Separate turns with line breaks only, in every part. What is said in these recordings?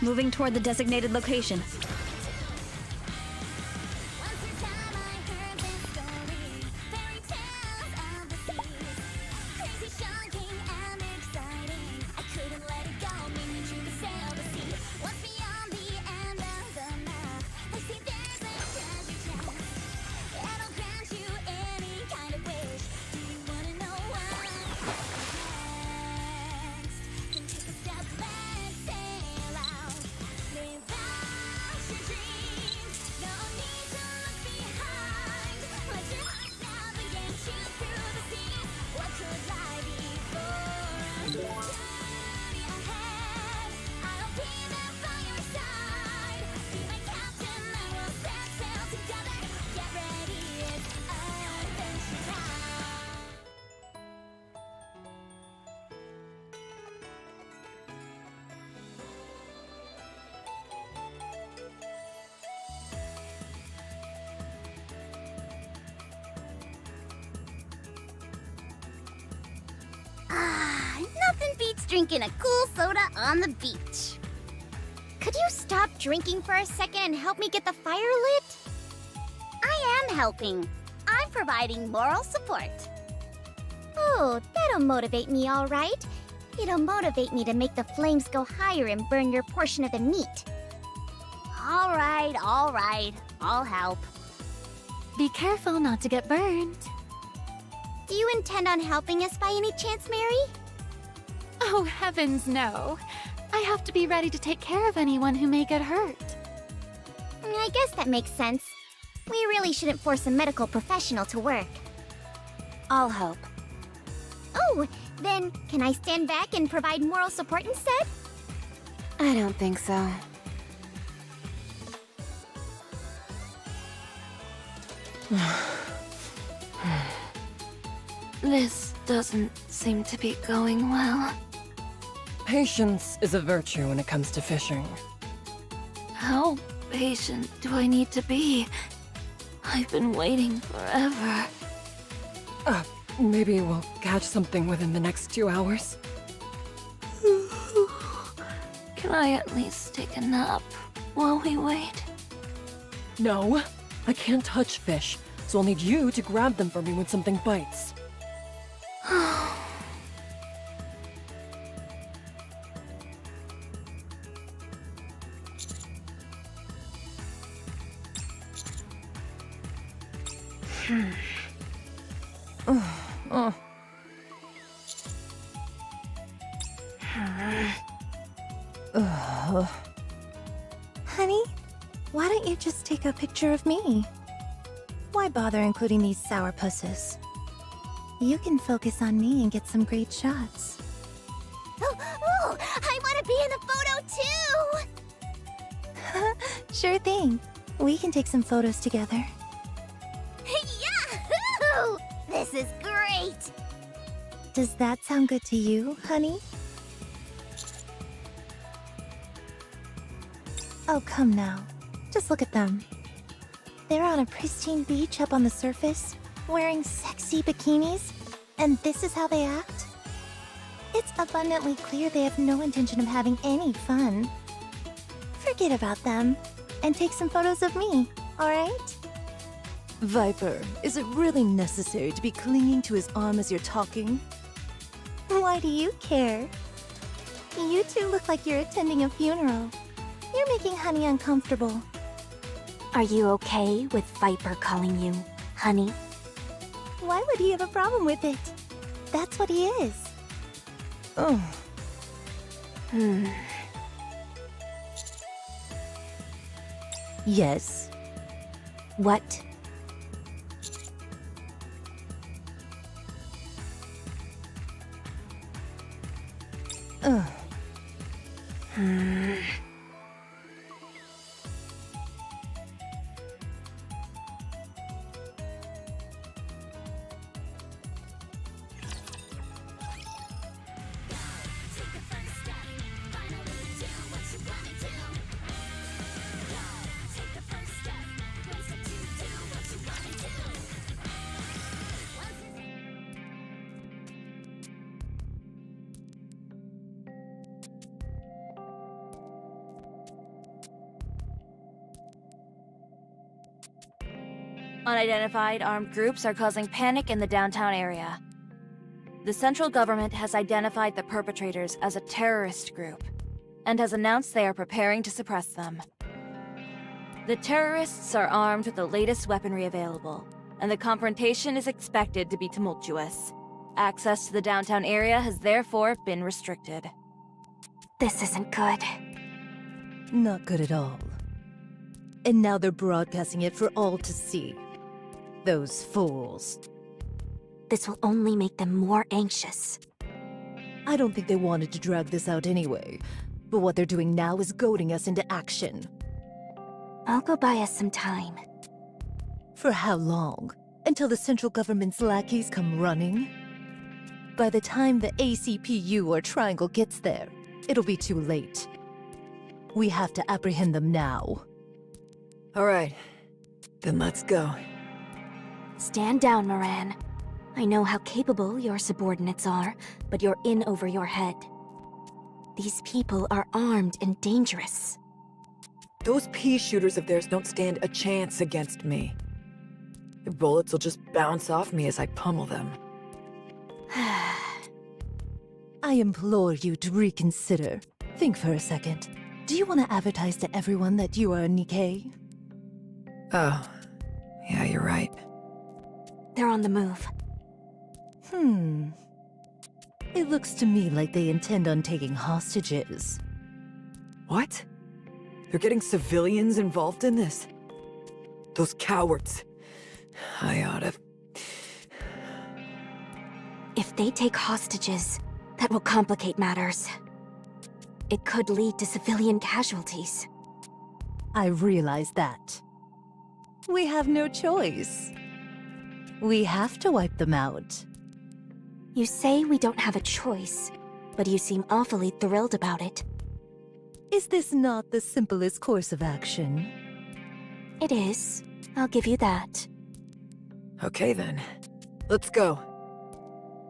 Moving toward the designated location.
Nothing beats drinking a cool soda on the beach. Could you stop drinking for a second and help me get the fire lit? I am helping. I'm providing moral support. Oh, that'll motivate me, all right. It'll motivate me to make the flames go higher and burn your portion of the meat. All right, I'll help.
Be careful not to get burned.
Do you intend on helping us by any chance, Mary?
Oh, heavens no. I have to be ready to take care of anyone who may get hurt.
I guess that makes sense. We really shouldn't force a medical professional to work.
I'll help.
Oh, then can I stand back and provide moral support instead?
I don't think so. This doesn't seem to be going well.
Patience is a virtue when it comes to fishing.
How patient do I need to be? I've been waiting forever.
Maybe we'll catch something within the next 2 hours.
Can I at least take a nap while we wait?
No, I can't touch fish, so I'll need you to grab them for me when something bites.
Honey, why don't you just take a picture of me? Why bother including these sourpusses? You can focus on me and get some great shots.
Oh, I want to be in the photo too!
Sure thing. We can take some photos together.
Yahoo! This is great!
Does that sound good to you, honey? Oh, come now. Just look at them. They're on a pristine beach up on the surface, wearing sexy bikinis, and this is how they act? It's abundantly clear they have no intention of having any fun. Forget about them, and take some photos of me, alright?
Viper, is it really necessary to be clinging to his arm as you're talking?
Why do you care? You two look like you're attending a funeral. You're making Honey uncomfortable.
Are you okay with Viper calling you honey?
Why would he have a problem with it? That's what he is.
Oh, yes.
What?
Unidentified armed groups are causing panic in the downtown area. The central government has identified the perpetrators as a terrorist group and has announced they are preparing to suppress them. The terrorists are armed with the latest weaponry available, and the confrontation is expected to be tumultuous. Access to the downtown area has therefore been restricted.
This isn't good.
Not good at all. And now they're broadcasting it for all to see. Those fools.
This will only make them more anxious.
I don't think they wanted to drag this out anyway, but what they're doing now is goading us into action.
I'll go buy us some time.
For how long? Until the central government's lackeys come running? By the time the ACPU or Triangle gets there, it'll be too late. We have to apprehend them now.
All right, then let's go.
Stand down, Moran. I know how capable your subordinates are, but you're in over your head. These people are armed and dangerous.
Those pea shooters of theirs don't stand a chance against me. The bullets will just bounce off me as I pummel them.
I implore you to reconsider. Think for a second. Do you want to advertise to everyone that you are a NIKKE?
Oh, yeah, you're right.
They're on the move.
It looks to me like they intend on taking hostages.
What? They're getting civilians involved in this? Those cowards. I oughta...
If they take hostages, that will complicate matters. It could lead to civilian casualties.
I realize that. We have no choice. We have to wipe them out.
You say we don't have a choice, but you seem awfully thrilled about it.
Is this not the simplest course of action?
It is. I'll give you that.
Okay then. Let's go.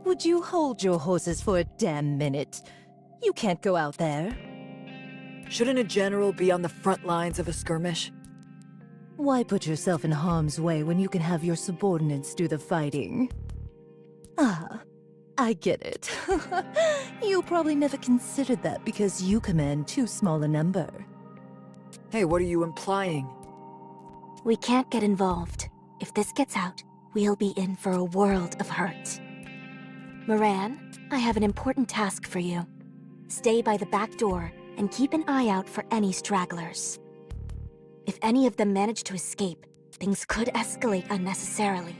Would you hold your horses for a damn minute? You can't go out there.
Shouldn't a general be on the front lines of a skirmish?
Why put yourself in harm's way when you can have your subordinates do the fighting? Ah, I get it. You probably never considered that because you command too small a number.
Hey, what are you implying?
We can't get involved. If this gets out, we'll be in for a world of hurt. Moran, I have an important task for you. Stay by the back door and keep an eye out for any stragglers. If any of them manage to escape, things could escalate unnecessarily.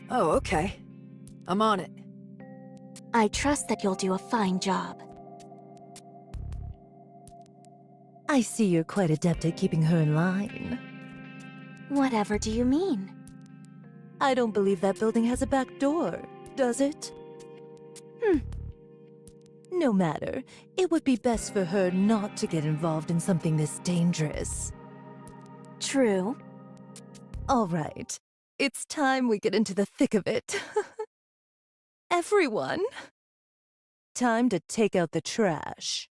Oh, okay. I'm on it.
I trust that you'll do a fine job.
I see you're quite adept at keeping her in line.
Whatever do you mean?
I don't believe that building has a back door, does it? No matter. It would be best for her not to get involved in something this dangerous.
True.
All right. It's time we get into the thick of it. Everyone, time to take out the trash.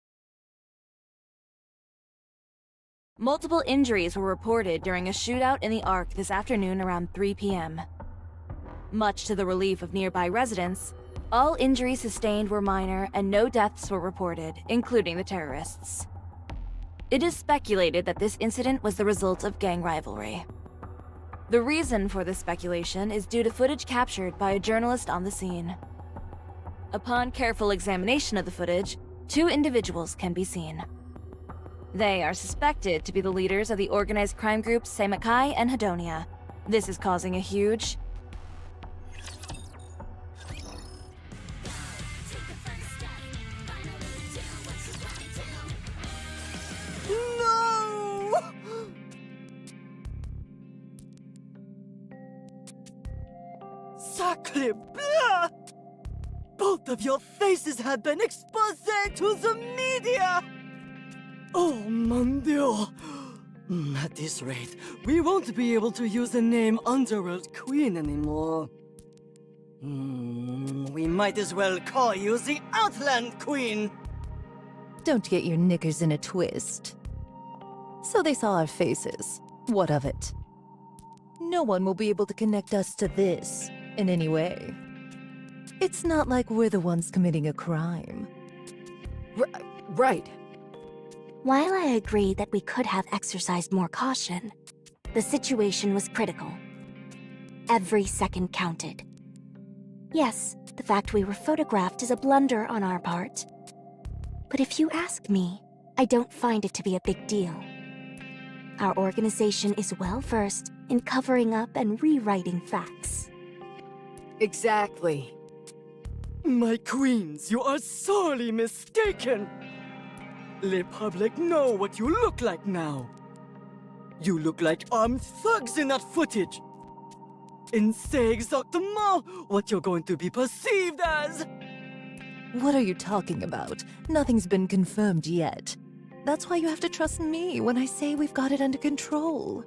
Multiple injuries were reported during a shootout in the Arc this afternoon around 3 p.m. Much to the relief of nearby residents, all injuries sustained were minor and no deaths were reported, including the terrorists. It is speculated that this incident was the result of gang rivalry. The reason for this speculation is due to footage captured by a journalist on the scene. Upon careful examination of the footage, 2 individuals can be seen. They are suspected to be the leaders of the organized crime groups Seimakai and Hedonia. This is causing a huge...
No!
Sacre bleu! Both of your faces have been exposed to the media! Oh, mon Dieu! At this rate, we won't be able to use the name Underworld Queen anymore. We might as well call you the Outland Queen!
Don't get your knickers in a twist. So they saw our faces. What of it? no one will be able to connect us to this in any way. It's not like we're the ones committing a crime.
Right.
While I agree that we could have exercised more caution, the situation was critical. Every second counted. Yes, the fact we were photographed is a blunder on our part. But if you ask me, I don't find it to be a big deal. Our organization is well versed in covering up and rewriting facts.
Exactly.
My queens, you are sorely mistaken. The public know what you look like now. You look like armed thugs in that footage. And say exactement what you're going to be perceived as.
What are you talking about? Nothing's been confirmed yet. That's why you have to trust me when I say we've got it under control.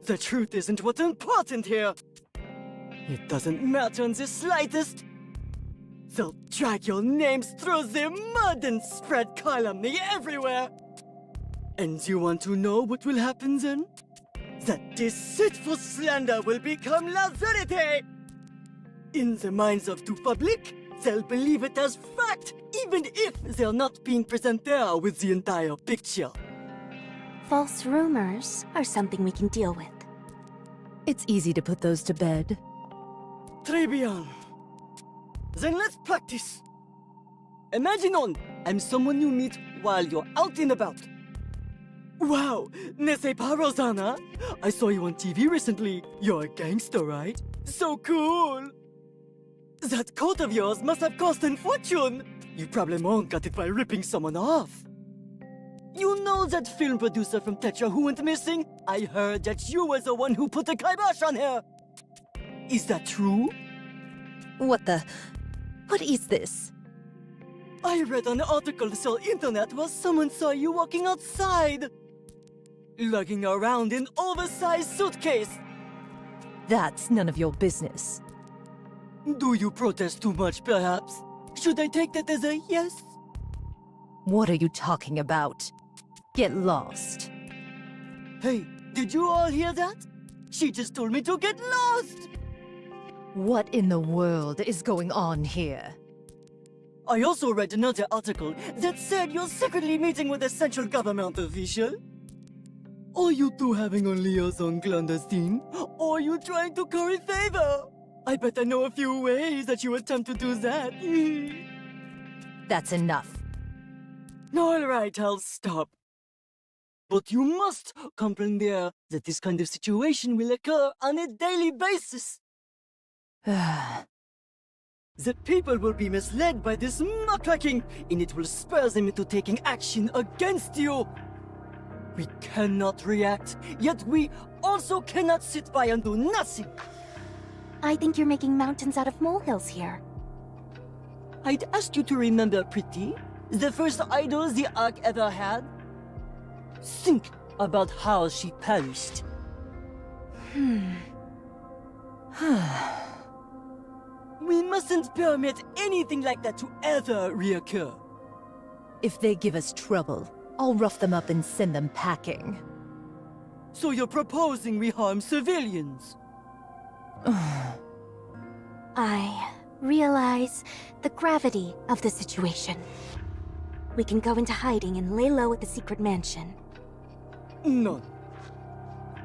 The truth isn't what's important here. It doesn't matter in the slightest. They'll drag your names through the mud and spread calumny everywhere. And you want to know what will happen then? That deceitful slander will become la vérité! In the minds of the public, they'll believe it as fact, even if they're not being present there with the entire picture.
False rumors are something we can deal with.
It's easy to put those to bed.
Très bien. Then let's practice. Imagine I'm someone you meet while you're out and about. Wow, n'est-ce pas, Rosanna? I saw you on TV recently. You're a gangster, right? So cool! That coat of yours must have cost a fortune! You probably got it by ripping someone off. You know that film producer from Tetra who went missing? I heard that you were the one who put the kibosh on her! Is that true?
What is this?
I read an article on the internet where someone saw you walking outside. Lugging around an oversized suitcase.
That's none of your business.
Do you protest too much, perhaps? Should I take that as a yes?
What are you talking about? Get lost.
Hey, did you all hear that? She just told me to get lost!
What in the world is going on here?
I also read another article that said you're secretly meeting with a central government official. Are you two having a liaison clandestine? Or are you trying to curry favor? I bet I know a few ways that you attempt to do that.
That's enough.
Alright, I'll stop. But you must comprehend that this kind of situation will occur on a daily basis. The people will be misled by this muckraking, and it will spur them into taking action against you. We cannot react, yet we also cannot sit by and do nothing.
I think you're making mountains out of molehills here.
I'd ask you to remember Pretty, the first idol the Ark ever had. Think about how she perished. We mustn't permit anything like that to ever reoccur.
If they give us trouble, I'll rough them up and send them packing.
So you're proposing we harm civilians?
I realize the gravity of the situation. We can go into hiding and lay low at the secret mansion.
None.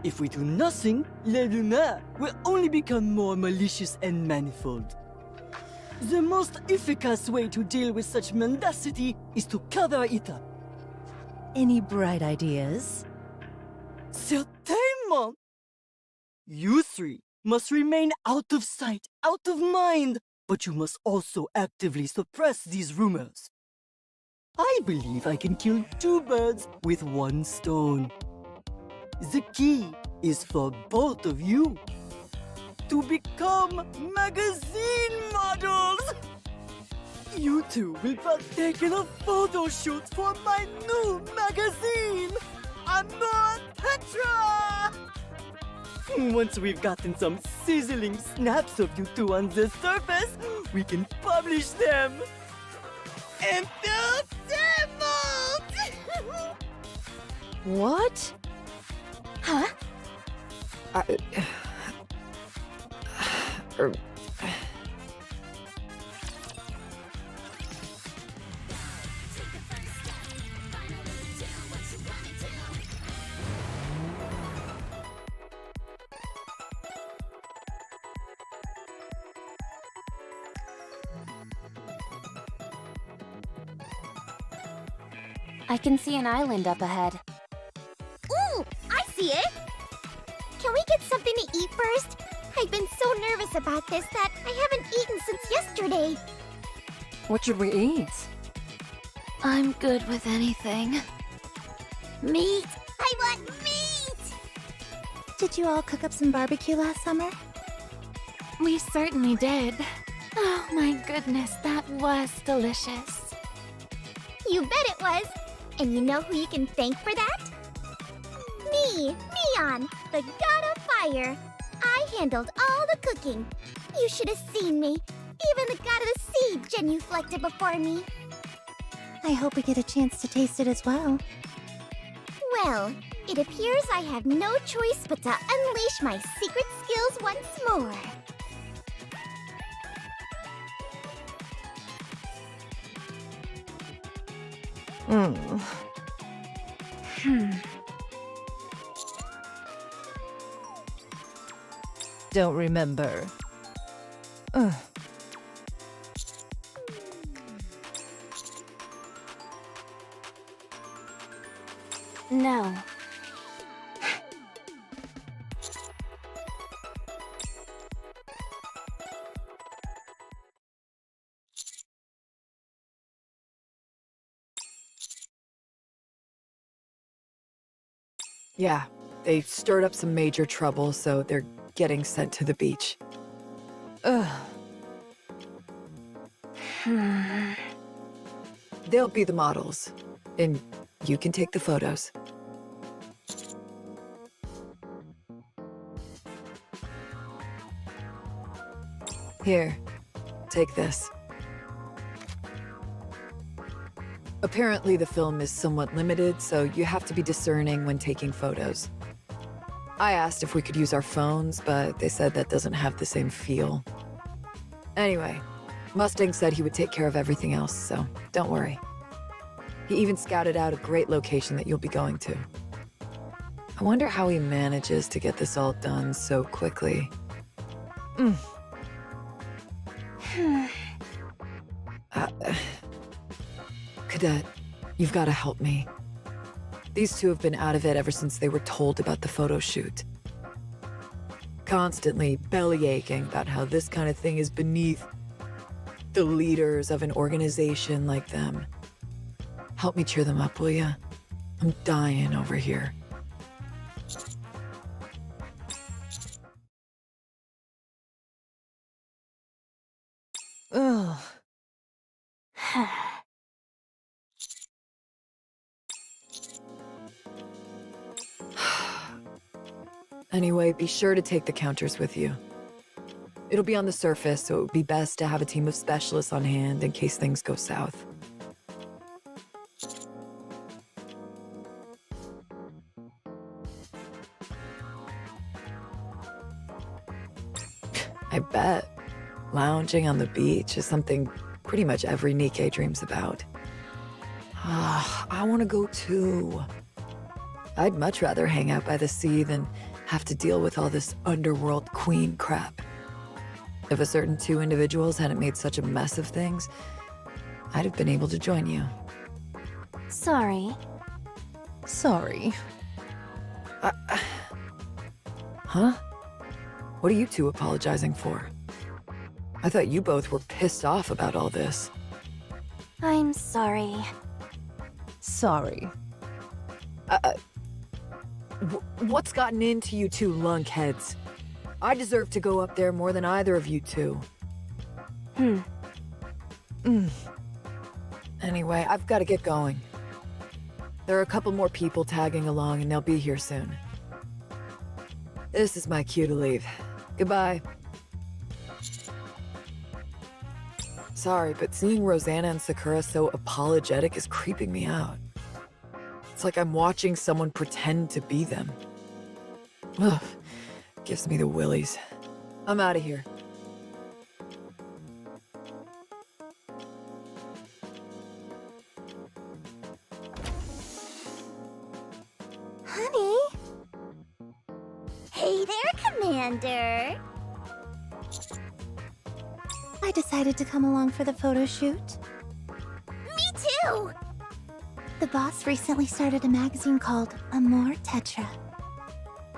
If we do nothing, les rumeurs will only become more malicious and manifold. The most efficacious way to deal with such mendacity is to cover it up.
Any bright ideas?
Certainement! You three must remain out of sight, out of mind, but you must also actively suppress these rumors. I believe I can kill two birds with one stone. The key is for both of you to become magazine models! You two will partake in a photo shoot for my new magazine, Amor Petra! Once we've gotten some sizzling snaps of you two on the surface, we can publish them!
What?
Huh?
I... er,
I can see an island up ahead.
Ooh, I see it! Can we get something to eat first? I've been so nervous about this that I haven't eaten since yesterday.
What should we eat?
I'm good with anything.
Meat! I want meat!
Did you all cook up some barbecue last summer?
We certainly did. Oh my goodness, that was delicious.
You bet it was! And you know who you can thank for that? Me, Neon, the god of fire. I handled all the cooking. You should have seen me. Even the god of the sea genuflected before me.
I hope we get a chance to taste it as well.
Well, it appears I have no choice but to unleash my secret skills once more.
Don't remember. Ugh.
No.
Yeah, they stirred up some major trouble, so they're getting sent to the beach.
Ugh.
They'll be the models, and you can take the photos. Here, take this. Apparently the film is somewhat limited, so you have to be discerning when taking photos. I asked if we could use our phones, but they said that doesn't have the same feel. Anyway, Mustang said he would take care of everything else, so don't worry. He even scouted out a great location that you'll be going to. I wonder how he manages to get this all done so quickly. Cadet, you've got to help me. These two have been out of it ever since they were told about the photo shoot. Constantly bellyaching about how this kind of thing is beneath the leaders of an organization like them. Help me cheer them up, will ya? I'm dying over here.
Ugh.
Anyway, be sure to take the counters with you. It'll be on the surface, so it would be best to have a team of specialists on hand in case things go south. I bet lounging on the beach is something pretty much every NIKKE dreams about. I want to go too. I'd much rather hang out by the sea than have to deal with all this underworld queen crap. If a certain two individuals hadn't made such a mess of things, I'd have been able to join you.
Sorry.
Sorry.
Huh? What are you two apologizing for? I thought you both were pissed off about all this.
I'm sorry.
Sorry.
What's gotten into you two lunkheads? I deserve to go up there more than either of you two. Anyway, I've got to get going. There are a couple more people tagging along and they'll be here soon. This is my cue to leave. Goodbye. Sorry, but seeing Rosanna and Sakura so apologetic is creeping me out. It's like I'm watching someone pretend to be them. Ugh, Gives me the willies. I'm out of here.
Honey?
Hey there, Commander.
I decided to come along for the photo shoot.
Me too.
The boss recently started a magazine called Amor Tetra.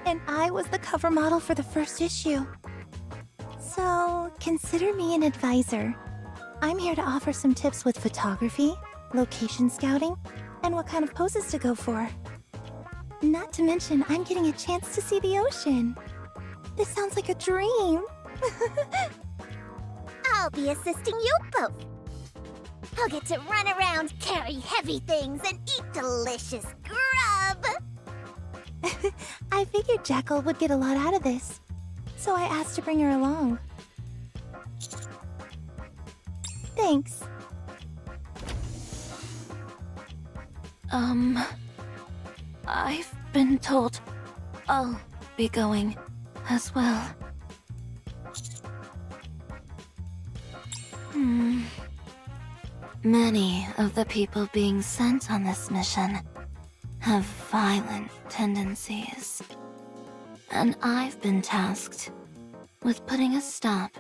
And I was the cover model for the first issue. So, consider me an advisor. I'm here to offer some tips with photography, location scouting, and what kind of poses to go for. Not to mention, I'm getting a chance to see the ocean. This sounds like a dream.
I'll be assisting you both. I'll get to run around, carry heavy things, and eat delicious grub.
I figured Jackal would get a lot out of this, so I asked to bring her along. Thanks.
I've been told I'll be going as well. Many of the people being sent on this mission have violent tendencies. And I've been tasked with putting a stop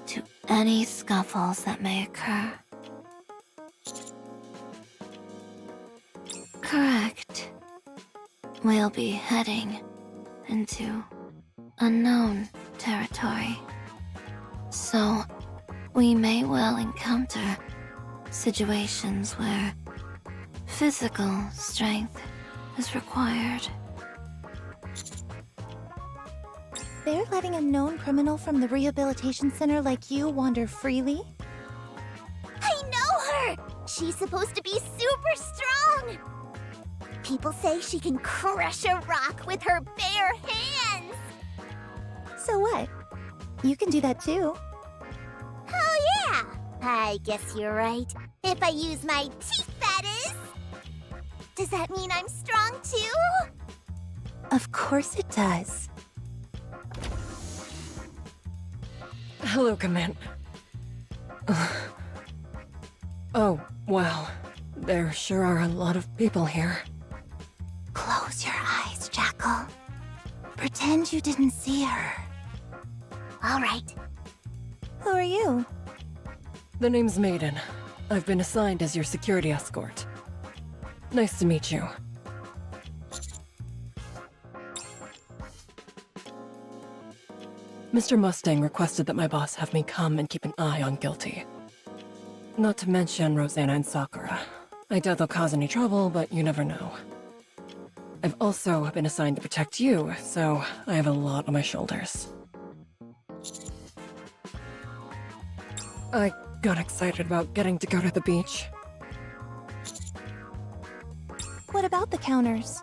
to any scuffles that may occur. Correct. We'll be heading into unknown territory. So, we may well encounter situations where physical strength is required.
They're letting a known criminal from the rehabilitation center like you wander freely?
I know her! She's supposed to be super strong! People say she can crush a rock with her bare hands!
So what? You can do that too.
Oh yeah! I guess you're right. If I use my teeth, that is! Does that mean I'm strong too?
Of course it does.
Hello, Command. Oh, wow. There sure are a lot of people here.
Close your eyes, Jackal. Pretend you didn't see her.
All right.
Who are you?
The name's Maiden. I've been assigned as your security escort. Nice to meet you. Mr. Mustang requested that my boss have me come and keep an eye on Guilty. Not to mention Rosanna and Sakura. I doubt they'll cause any trouble, but you never know. I've also been assigned to protect you, so I have a lot on my shoulders. I got excited about getting to go to the beach.
What about the counters?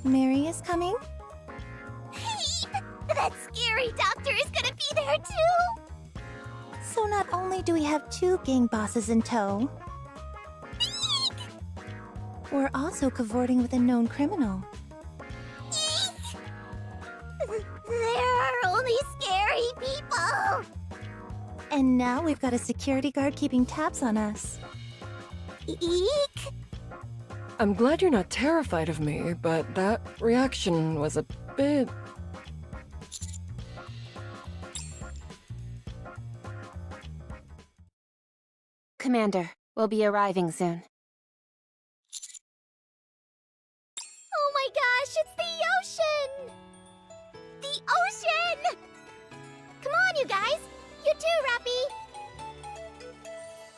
Mary is coming?
That scary doctor is gonna be there too!
So not only do we have two gang bosses in tow, we're also cavorting with a known criminal.
There are only scary people!
And now we've got a security guard keeping tabs on us.
Eek!
I'm glad you're not terrified of me, but that reaction was a bit...
Commander, we'll be arriving soon.
Oh my gosh, it's the ocean! The ocean! Come on, you guys! You too, Rappy!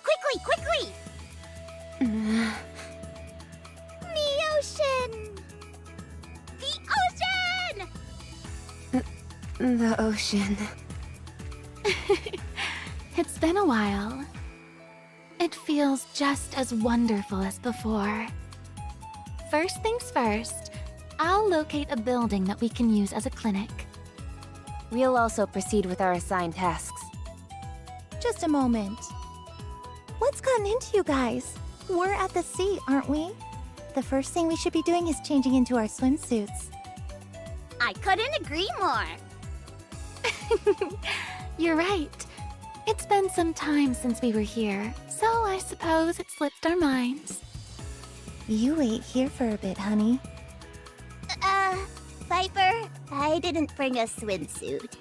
Quickly, quickly! The ocean! The ocean!
The ocean.
It's been a while. It feels just as wonderful as before. First things first, I'll locate a building that we can use as a clinic.
We'll also proceed with our assigned tasks.
Just a moment. What's gotten into you guys? We're at the sea, aren't we? The first thing we should be doing is changing into our swimsuits.
I couldn't agree more.
You're right. It's been some time since we were here, so I suppose it slipped our minds.
You wait here for a bit, honey.
Viper, I didn't bring a swimsuit.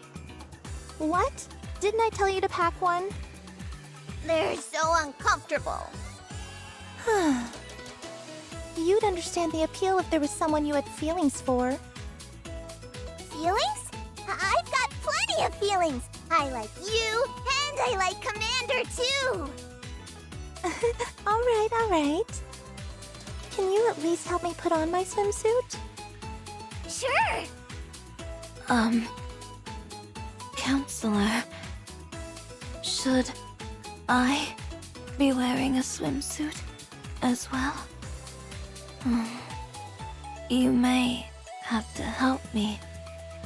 What? Didn't I tell you to pack one?
They're so uncomfortable.
You'd understand the appeal if there was someone you had feelings for.
Feelings? I've got plenty of feelings. I like you, and I like Commander too.
All right. Can you at least help me put on my swimsuit?
Sure.
Counselor, should I be wearing a swimsuit as well? You may have to help me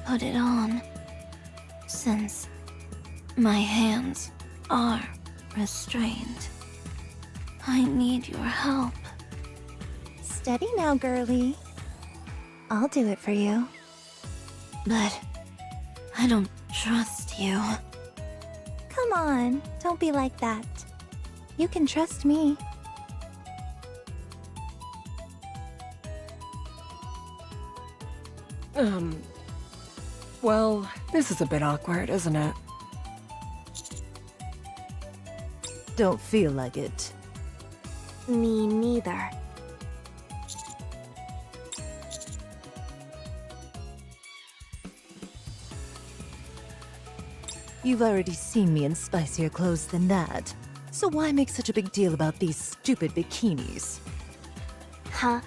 put it on, since my hands are restrained. I need your help.
Steady now, girlie. I'll do it for you.
But I don't trust you.
Come on, don't be like that. You can trust me.
Well, this is a bit awkward, isn't it?
Don't feel like it.
Me neither.
You've already seen me in spicier clothes than that. So why make such a big deal about these stupid bikinis?
Huh?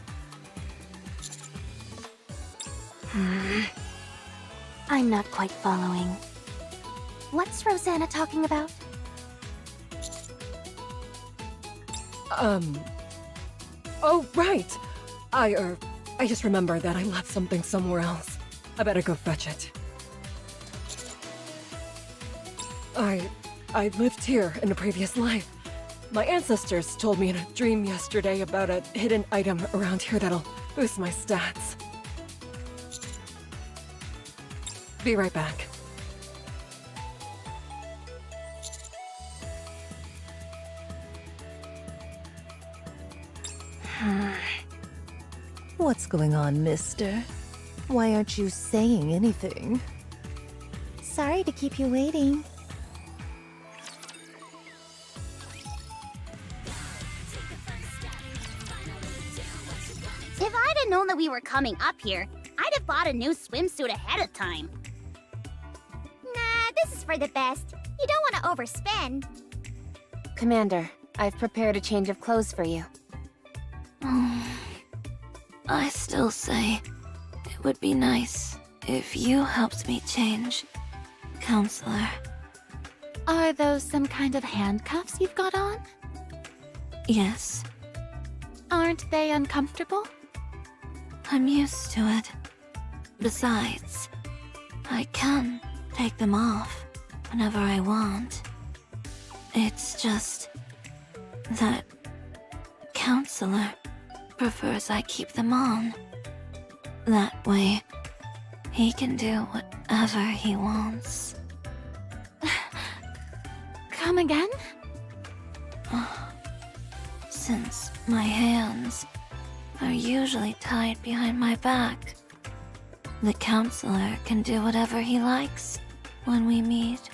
I'm not quite following. What's Rosanna talking about?
Oh, right! I just remembered that I left something somewhere else. I better go fetch it. I lived here in a previous life. My ancestors told me in a dream yesterday about a hidden item around here that'll boost my stats. Be right back.
What's going on, mister? Why aren't you saying anything?
Sorry to keep you waiting.
If I'd have known that we were coming up here, I'd have bought a new swimsuit ahead of time. Nah, this is for the best. You don't want to overspend.
Commander, I've prepared a change of clothes for you.
I still say it would be nice if you helped me change, Counselor. Are those some kind of handcuffs you've got on? Yes. Aren't they uncomfortable? I'm used to it. Besides, I can take them off whenever I want. It's just that Counselor prefers I keep them on. That way, he can do whatever he wants. Come again? Since my hands are usually tied behind my back, the Counselor can do whatever he likes when we meet.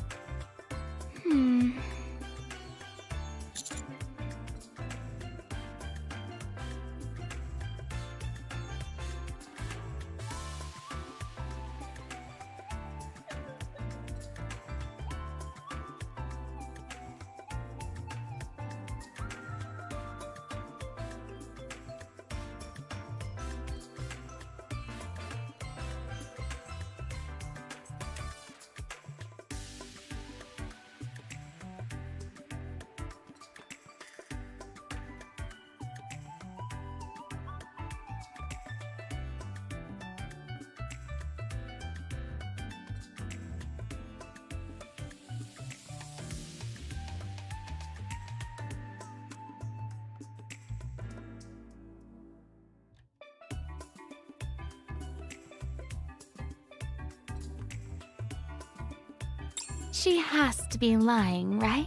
She has to be lying, right?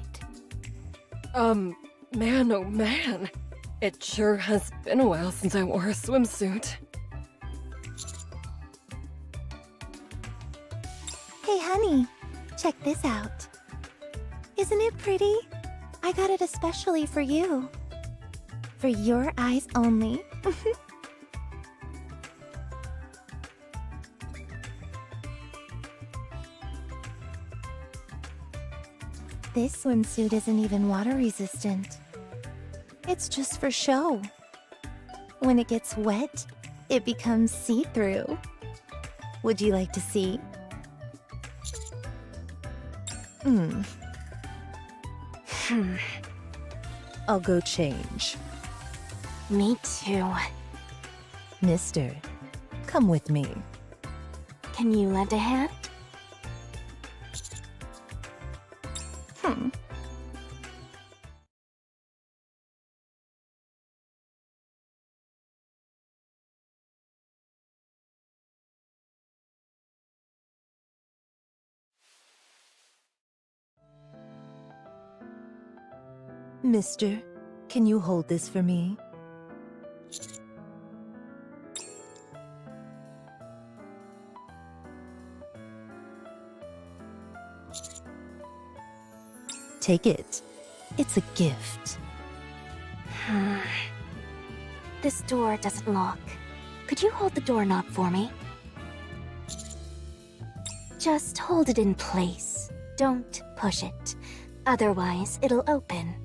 Man, oh man. It sure has been a while since I wore a swimsuit.
Hey, honey, check this out. Isn't it pretty? I got it especially for you. For your eyes only. This swimsuit isn't even water resistant. It's just for show. When it gets wet, it becomes see-through. Would you like to see? I'll go change.
Me too.
Mister, come with me.
Can you lend a hand?
Mister, can you hold this for me? Take it. It's a gift.
This door doesn't lock. Could you hold the doorknob for me? Just hold it in place. Don't push it. Otherwise, it'll open.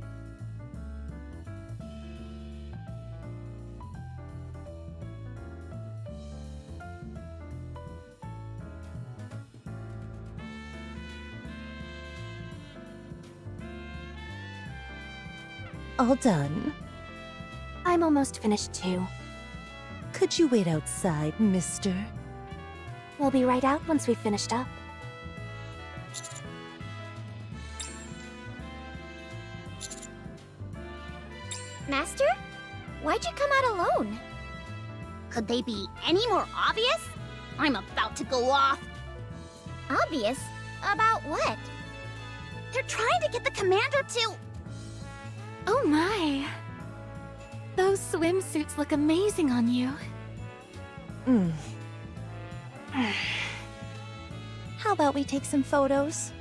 All done.
I'm almost finished too.
Could you wait outside, mister?
We'll be right out once we've finished up.
Master? Why'd you come out alone? Could they be any more obvious? I'm about to go off. Obvious? About what? They're trying to get the commander to...
Oh my! Those swimsuits look amazing on you.
How about we take some photos?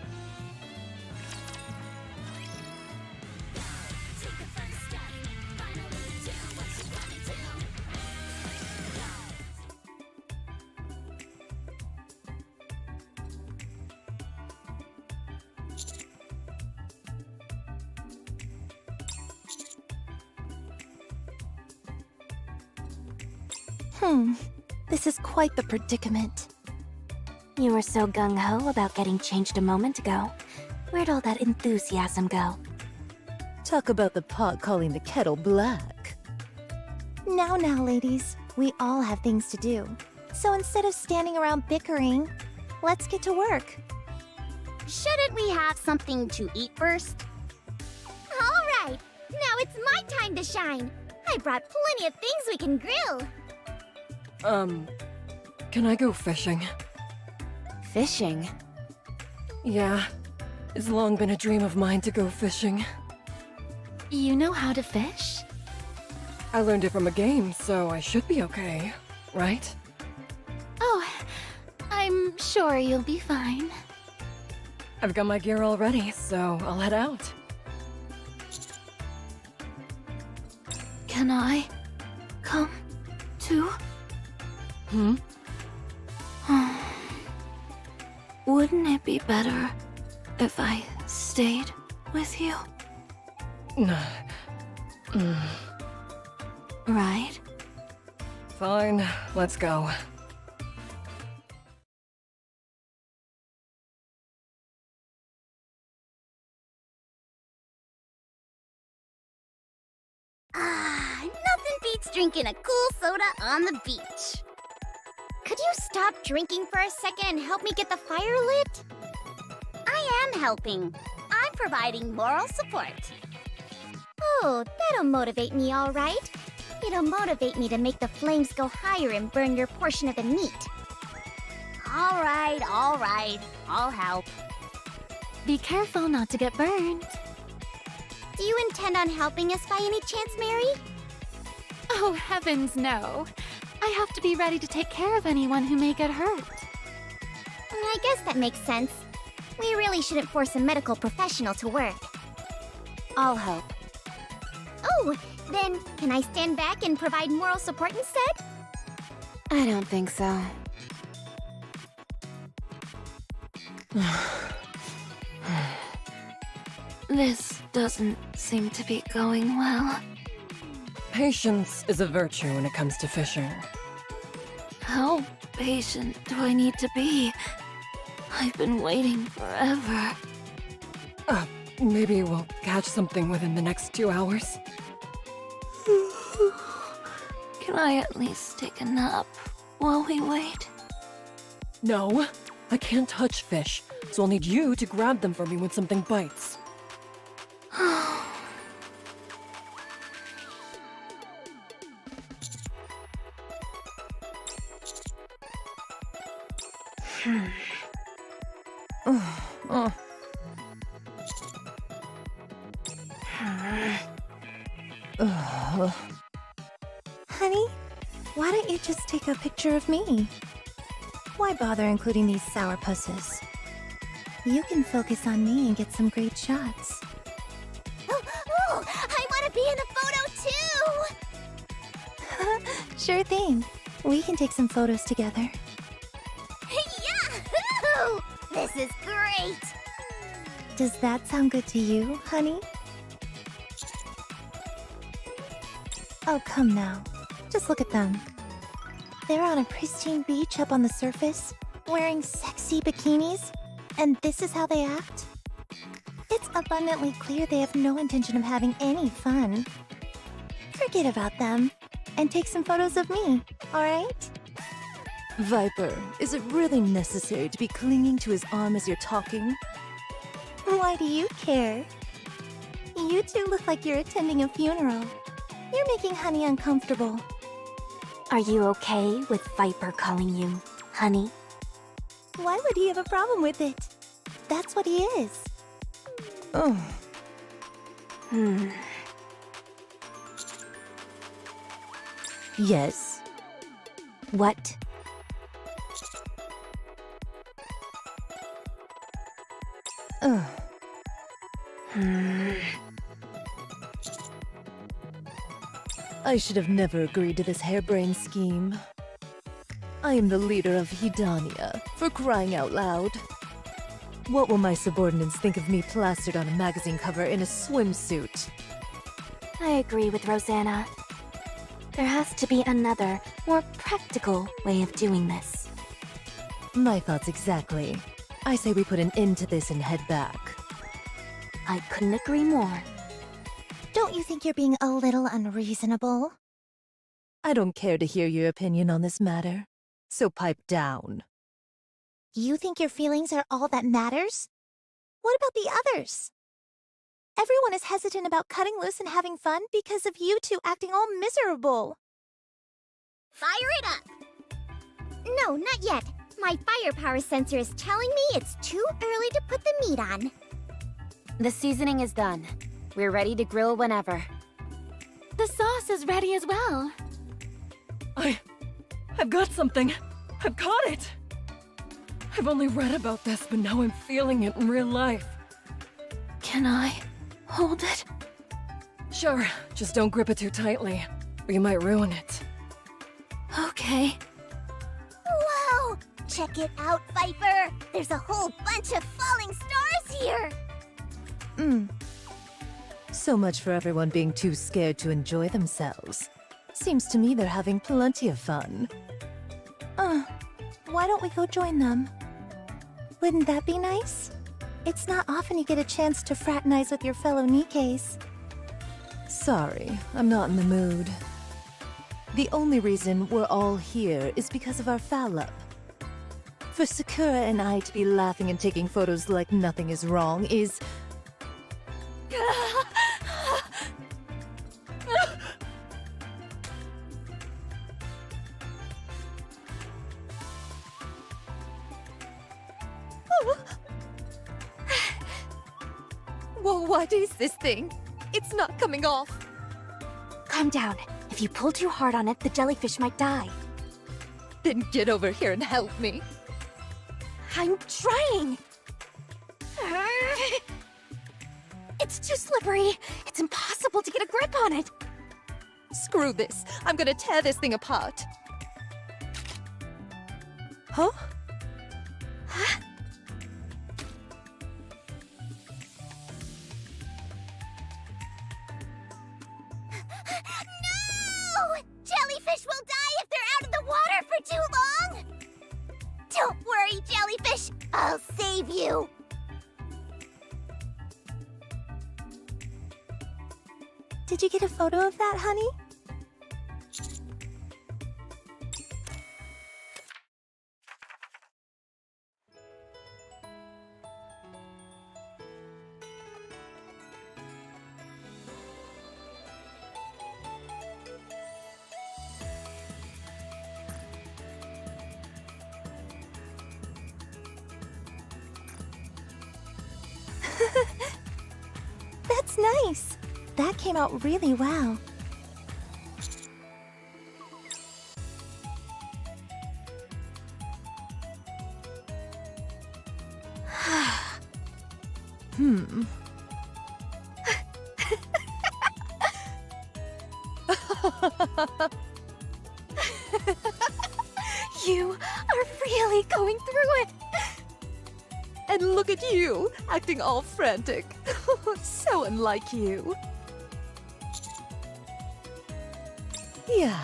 This is quite the predicament.
You were so gung-ho about getting changed a moment ago. Where'd all that enthusiasm go?
Talk about the pot calling the kettle black.
Now, ladies, we all have things to do. So instead of standing around bickering, let's get to work.
Shouldn't we have something to eat first? All right, now it's my time to shine. I brought plenty of things we can grill.
Can I go fishing?
Fishing?
Yeah. It's long been a dream of mine to go fishing.
You know how to fish?
I learned it from a game, so I should be okay, right?
Oh, I'm sure you'll be fine.
I've got my gear all ready, so I'll head out.
Can I come too? Wouldn't it be better if I stayed with you? Right?
Fine, let's go.
Nothing beats drinking a cool soda on the beach. Could you stop drinking for a second and help me get the fire lit? I am helping. I'm providing moral support. Oh, that'll motivate me, all right. It'll motivate me to make the flames go higher and burn your portion of the meat. All right, I'll help.
Be careful not to get burned.
Do you intend on helping us by any chance, Mary?
Oh, heavens no. I have to be ready to take care of anyone who may get hurt.
I guess that makes sense. We really shouldn't force a medical professional to work.
I'll help.
Oh, then can I stand back and provide moral support instead?
I don't think so.
This doesn't seem to be going well.
Patience is a virtue when it comes to fishing.
How patient do I need to be? I've been waiting forever.
Maybe we'll catch something within the next 2 hours.
Can I at least take a nap while we wait?
No, I can't touch fish, so I'll need you to grab them for me when something bites.
Honey, why don't you just take a picture of me? Why bother including these sourpusses? You can focus on me and get some great shots.
Oh, I want to be in the photo too!
Sure thing. We can take some photos together.
Yahoo! This is great!
Does that sound good to you, honey? Oh, come now. Just look at them. They're on a pristine beach up on the surface, wearing sexy bikinis, and this is how they act? It's abundantly clear they have no intention of having any fun. Forget about them, and take some photos of me, alright?
Viper, is it really necessary to be clinging to his arm as you're talking?
Why do you care? You two look like you're attending a funeral. You're making Honey uncomfortable.
Are you okay with Viper calling you honey?
Why would he have a problem with it? That's what he is.
Oh, yes.
What?
Ugh. I should have never agreed to this harebrained scheme. I am the leader of Hidania, for crying out loud. What will my subordinates think of me plastered on a magazine cover in a swimsuit?
I agree with Rosanna. There has to be another, more practical way of doing this.
My thoughts exactly. I say we put an end to this and head back.
I couldn't agree more.
Don't you think you're being a little unreasonable?
I don't care to hear your opinion on this matter, so pipe down.
You think your feelings are all that matters? What about the others? Everyone is hesitant about cutting loose and having fun because of you two acting all miserable.
Fire it up! No, not yet. My firepower sensor is telling me it's too early to put the meat on.
The seasoning is done. We're ready to grill whenever.
The sauce is ready as well.
I've got something. I've caught it. I've only read about this, but now I'm feeling it in real life.
Can I hold it?
Sure, just don't grip it too tightly, or you might ruin it.
Okay.
Wow! Check it out, Viper! There's a whole bunch of falling stars here!
So much for everyone being too scared to enjoy themselves. Seems to me they're having plenty of fun.
Why don't we go join them? Wouldn't that be nice? It's not often you get a chance to fraternize with your fellow NIKKEs.
Sorry, I'm not in the mood. The only reason we're all here is because of our foul-up. For Sakura and I to be laughing and taking photos like nothing is wrong is... What is this thing? It's not coming off.
Calm down. If you pull too hard on it, the jellyfish might die.
Then get over here and help me.
I'm trying! It's too slippery. It's impossible to get a grip on it.
Screw this. I'm gonna tear this thing apart. Huh?
No! Jellyfish will die if they're out of the water for too long! Don't worry, Jellyfish. I'll save you.
Did you get a photo of that, honey? That's nice. That came out really well.
You are really going through it.
And look at you, acting all frantic. So unlike you. Yeah.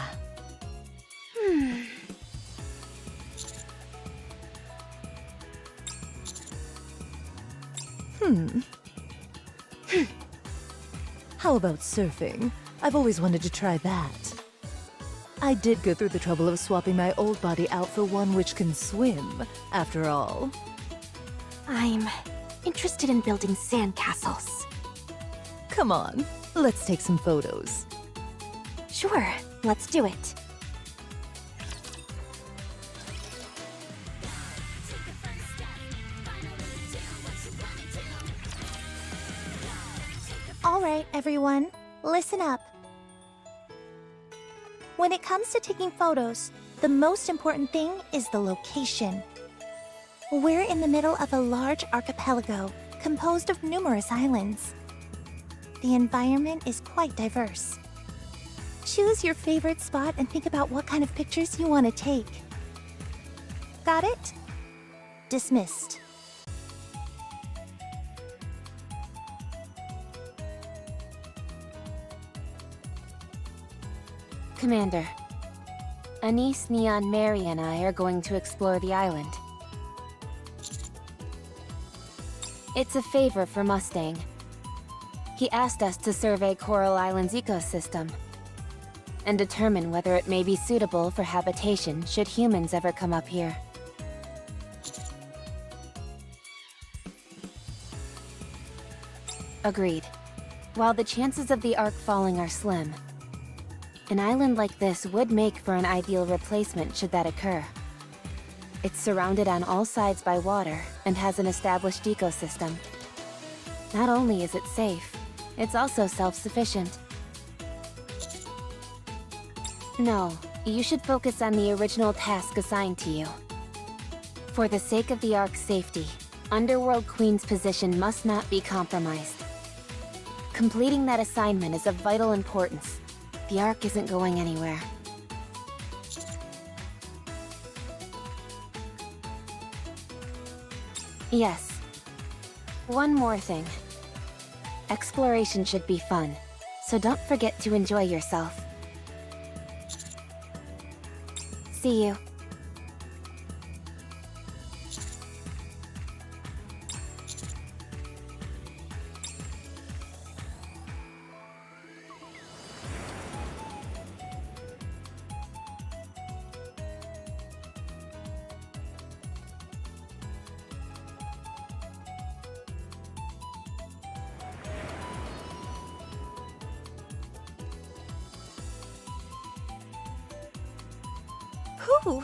How about surfing? I've always wanted to try that. I did go through the trouble of swapping my old body out for one which can swim, after all.
I'm interested in building sandcastles.
Come on, let's take some photos.
Sure, let's do it.
All right, everyone, listen up. When it comes to taking photos, the most important thing is the location. We're in the middle of a large archipelago composed of numerous islands. The environment is quite diverse. Choose your favorite spot and think about what kind of pictures you want to take. Got it? Dismissed.
Commander, Anise, Neon, Mary, and I are going to explore the island. It's a favor for Mustang. He asked us to survey Coral Island's ecosystem and determine whether it may be suitable for habitation should humans ever come up here. Agreed. While the chances of the Ark falling are slim, an island like this would make for an ideal replacement should that occur. It's surrounded on all sides by water and has an established ecosystem. Not only is it safe, it's also self-sufficient. No, you should focus on the original task assigned to you. For the sake of the Ark's safety, Underworld Queen's position must not be compromised. Completing that assignment is of vital importance. The Ark isn't going anywhere. Yes. One more thing. Exploration should be fun, so don't forget to enjoy yourself. See you.
Whew.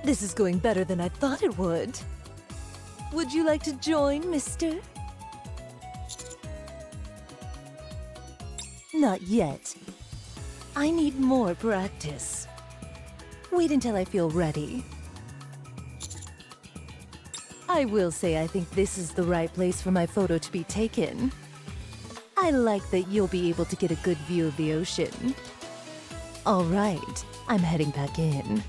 This is going better than I thought it would. Would you like to join, mister? Not yet. I need more practice. Wait until I feel ready. I will say I think this is the right place for my photo to be taken. I like that you'll be able to get a good view of the ocean. All right, I'm heading back in.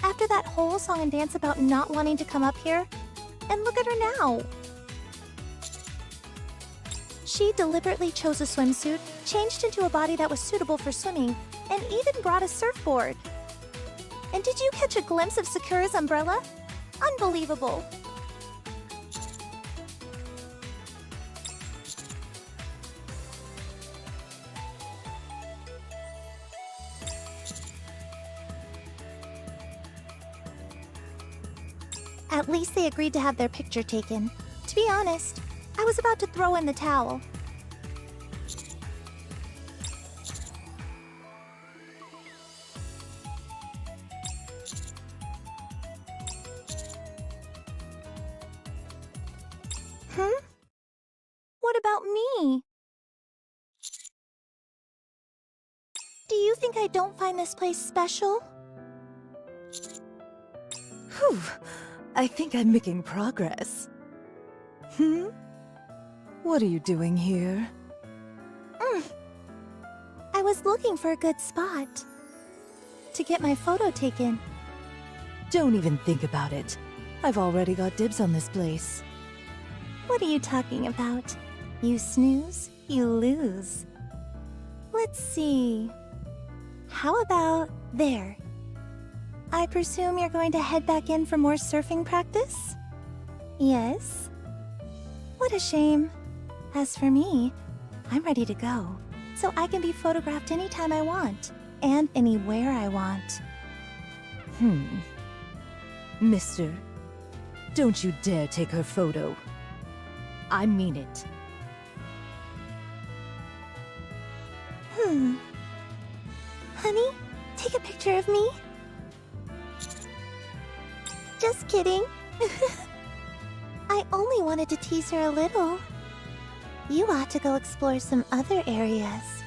After that whole song and dance about not wanting to come up here, and look at her now. She deliberately chose a swimsuit, changed into a body that was suitable for swimming, and even brought a surfboard. And did you catch a glimpse of Sakura's umbrella? Unbelievable. At least they agreed to have their picture taken. To be honest, I was about to throw in the towel. What about me? Do you think I don't find this place special?
Whew, I think I'm making progress. What are you doing here?
I was looking for a good spot to get my photo taken.
Don't even think about it. I've already got dibs on this place.
What are you talking about? You snooze, you lose. Let's see. How about there? I presume you're going to head back in for more surfing practice? Yes? What a shame. As for me, I'm ready to go, so I can be photographed anytime I want, and anywhere I want.
Mister, don't you dare take her photo. I mean it.
Honey, take a picture of me? Just kidding. I only wanted to tease her a little. You ought to go explore some other areas.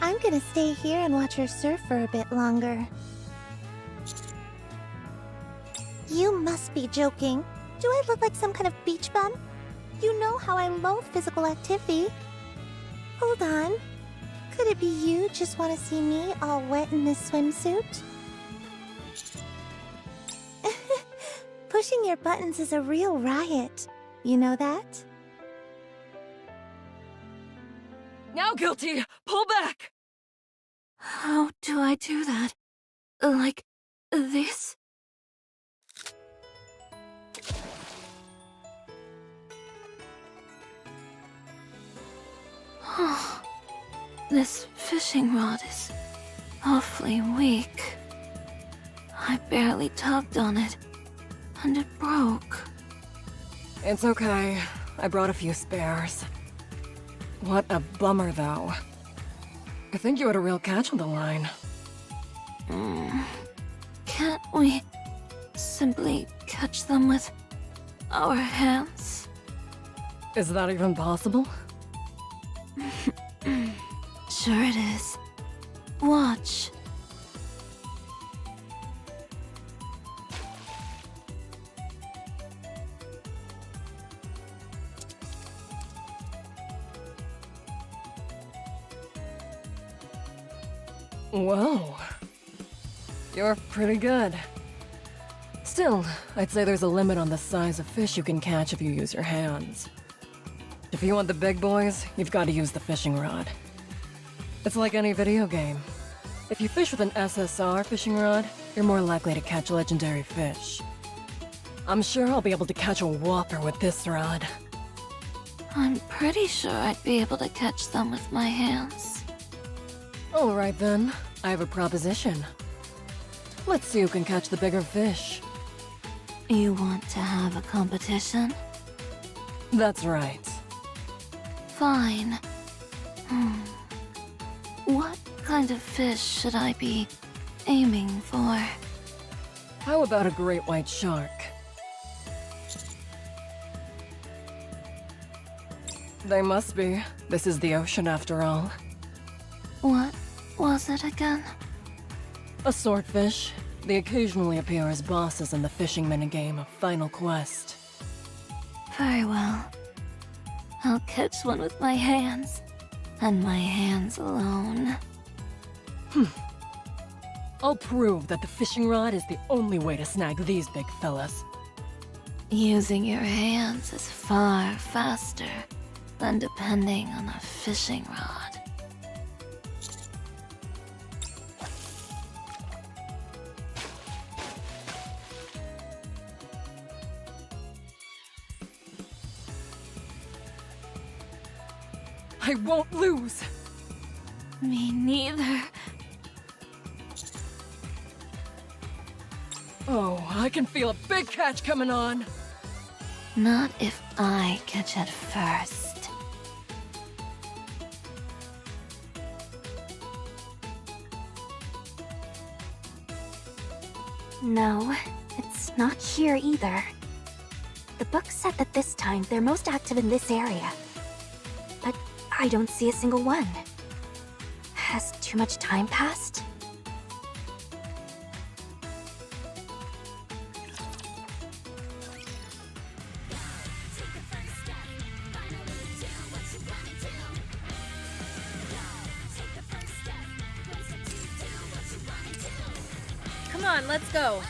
I'm gonna stay here and watch her surf for a bit longer. You must be joking. Do I look like some kind of beach bum? You know how I loathe physical activity. Hold on. Could it be you just want to see me all wet in this swimsuit? Pushing your buttons is a real riot. You know that?
Now, Guilty! Pull back!
How do I do that? Like this? This fishing rod is awfully weak. I barely tugged on it, and it broke.
It's okay. I brought a few spares. What a bummer, though. I think you had a real catch on the line.
Can't we simply catch them with our hands?
Is that even possible?
Sure it is. Watch.
Whoa. You're pretty good. Still, I'd say there's a limit on the size of fish you can catch if you use your hands. If you want the big boys, you've got to use the fishing rod. It's like any video game. If you fish with an SSR fishing rod, you're more likely to catch legendary fish. I'm sure I'll be able to catch a whopper with this rod.
I'm pretty sure I'd be able to catch them with my hands.
Alright then, I have a proposition. Let's see who can catch the bigger fish.
You want to have a competition?
That's right.
Fine. What kind of fish should I be aiming for?
How about a great white shark? They must be. This is the ocean after all.
What was it again?
A swordfish. They occasionally appear as bosses in the fishing minigame of Final Quest.
Very well. I'll catch one with my hands. And my hands alone.
I'll prove that the fishing rod is the only way to snag these big fellas.
Using your hands is far faster than depending on a fishing rod.
I won't lose!
Me neither.
Oh, I can feel a big catch coming on!
Not if I catch it first.
No, it's not here either. The book said that this time they're most active in this area. But I don't see a single one. Has too much time passed?
Come on, let's go.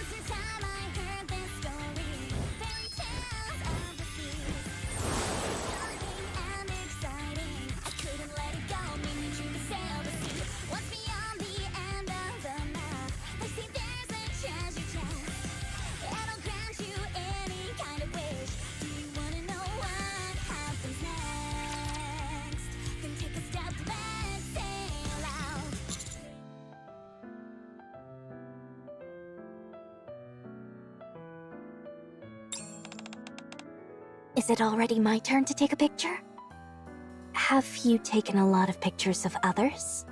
Is it already my turn to take a picture? Have you taken a lot of pictures of others?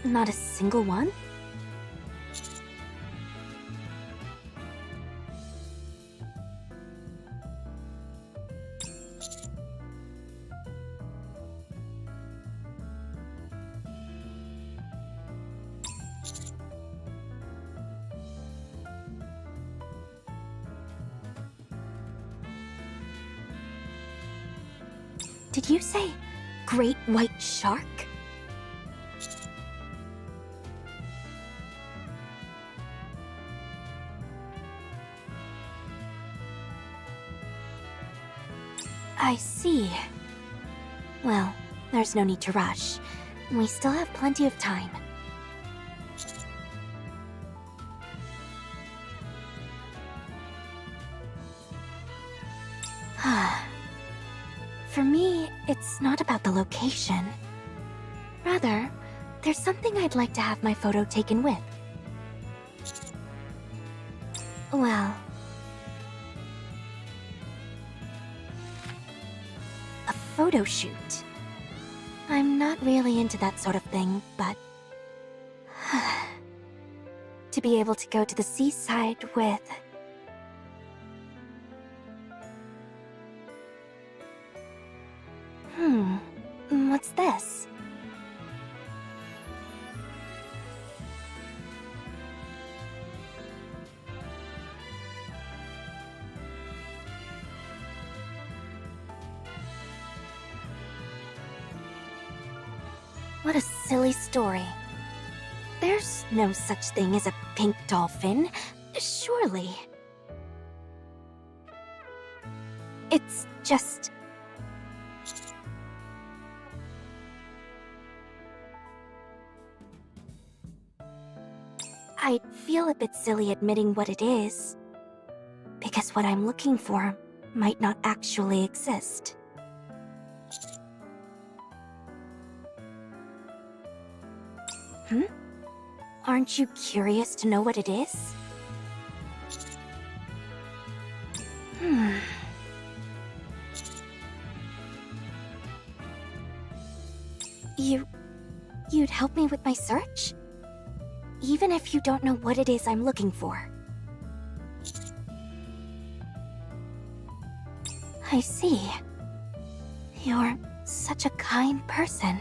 Not a single one? Did you say great white shark? I see. Well, there's no need to rush. We still have plenty of time. For me, it's not about the location. Rather, there's something I'd like to have my photo taken with. Well... a photo shoot. I'm not really into that sort of thing, but... to be able to go to the seaside with... what's this? What a silly story. There's no such thing as a pink dolphin, surely. It's just... I feel a bit silly admitting what it is, because what I'm looking for might not actually exist. Aren't you curious to know what it is? You'd help me with my search? Even if you don't know what it is I'm looking for.
I see. You're such a kind person.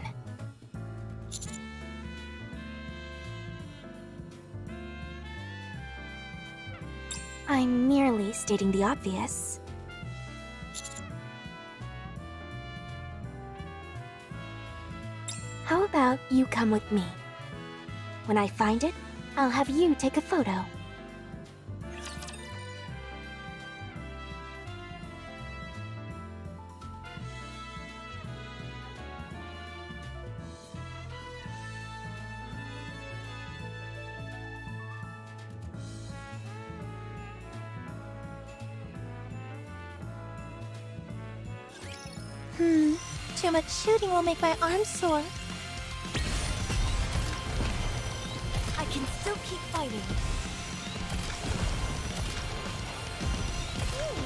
I'm merely stating the obvious. How about you come with me? When I find it, I'll have you take a photo.
Too much shooting will make my arms sore.
I can still keep fighting.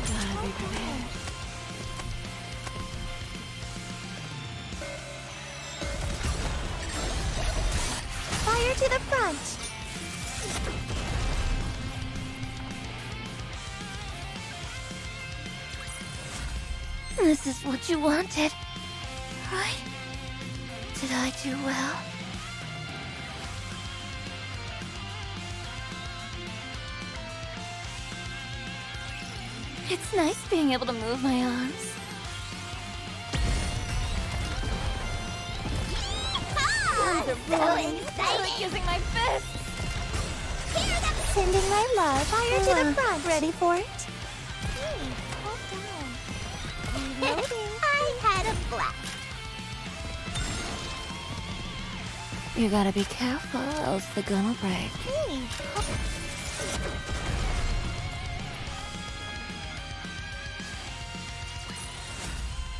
Gotta be prepared.
Fire to the front!
This is what you wanted, right? Did I do well? It's nice being able to move my arms.
So exciting!
Using my fist!
Sending my love. Fire to the front. Ready for it?
I had a blast.
You gotta be careful, else the gun will break.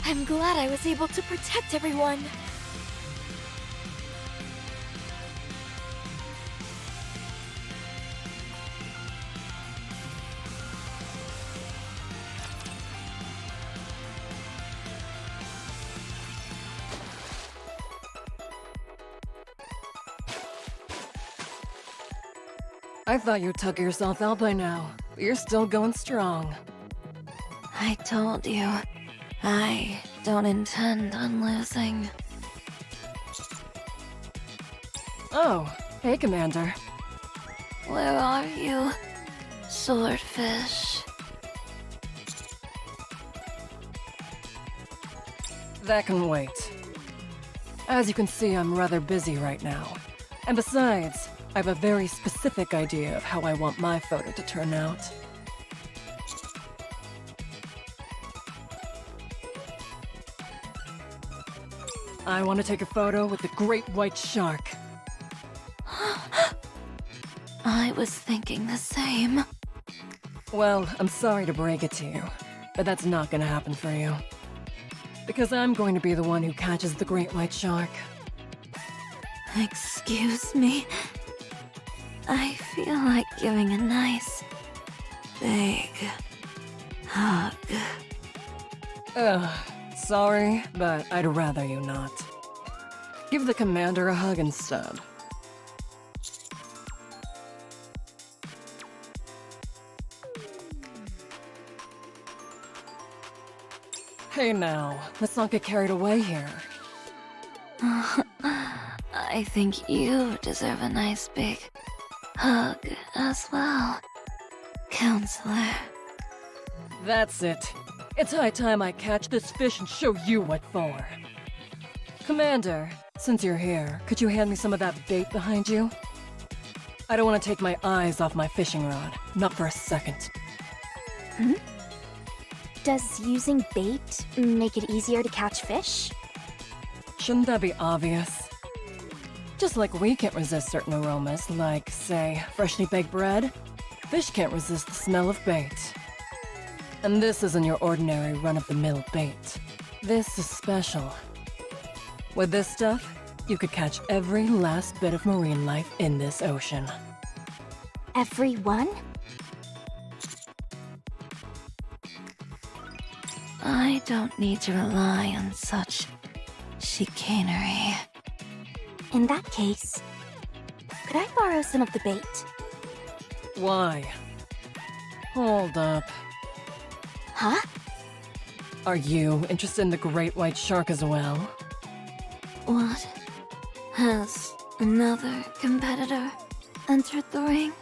I'm glad I was able to protect everyone.
I thought you'd tuck yourself out by now, but you're still going strong.
I told you, I don't intend on losing.
Oh, hey, Commander.
Where are you, swordfish?
That can wait. As you can see, I'm rather busy right now. And besides, I have a very specific idea of how I want my photo to turn out. I want to take a photo with the great white shark.
I was thinking the same.
Well, I'm sorry to break it to you, but that's not gonna happen for you. Because I'm going to be the one who catches the great white shark.
Excuse me. I feel like giving a nice, big hug.
Sorry, but I'd rather you not. Give the commander a hug instead. Hey now, let's not get carried away here.
I think you deserve a nice big hug as well, Counselor.
That's it. It's high time I catch this fish and show you what for. Commander, since you're here, could you hand me some of that bait behind you? I don't want to take my eyes off my fishing rod, not for a second.
Does using bait make it easier to catch fish?
Shouldn't that be obvious? Just like we can't resist certain aromas, like, say, freshly baked bread, fish can't resist the smell of bait. And this isn't your ordinary run-of-the-mill bait. This is special. With this stuff, you could catch every last bit of marine life in this ocean.
Everyone?
I don't need to rely on such chicanery.
In that case, could I borrow some of the bait?
Why? Hold up.
Huh?
Are you interested in the great white shark as well?
What? Has another competitor entered the ring?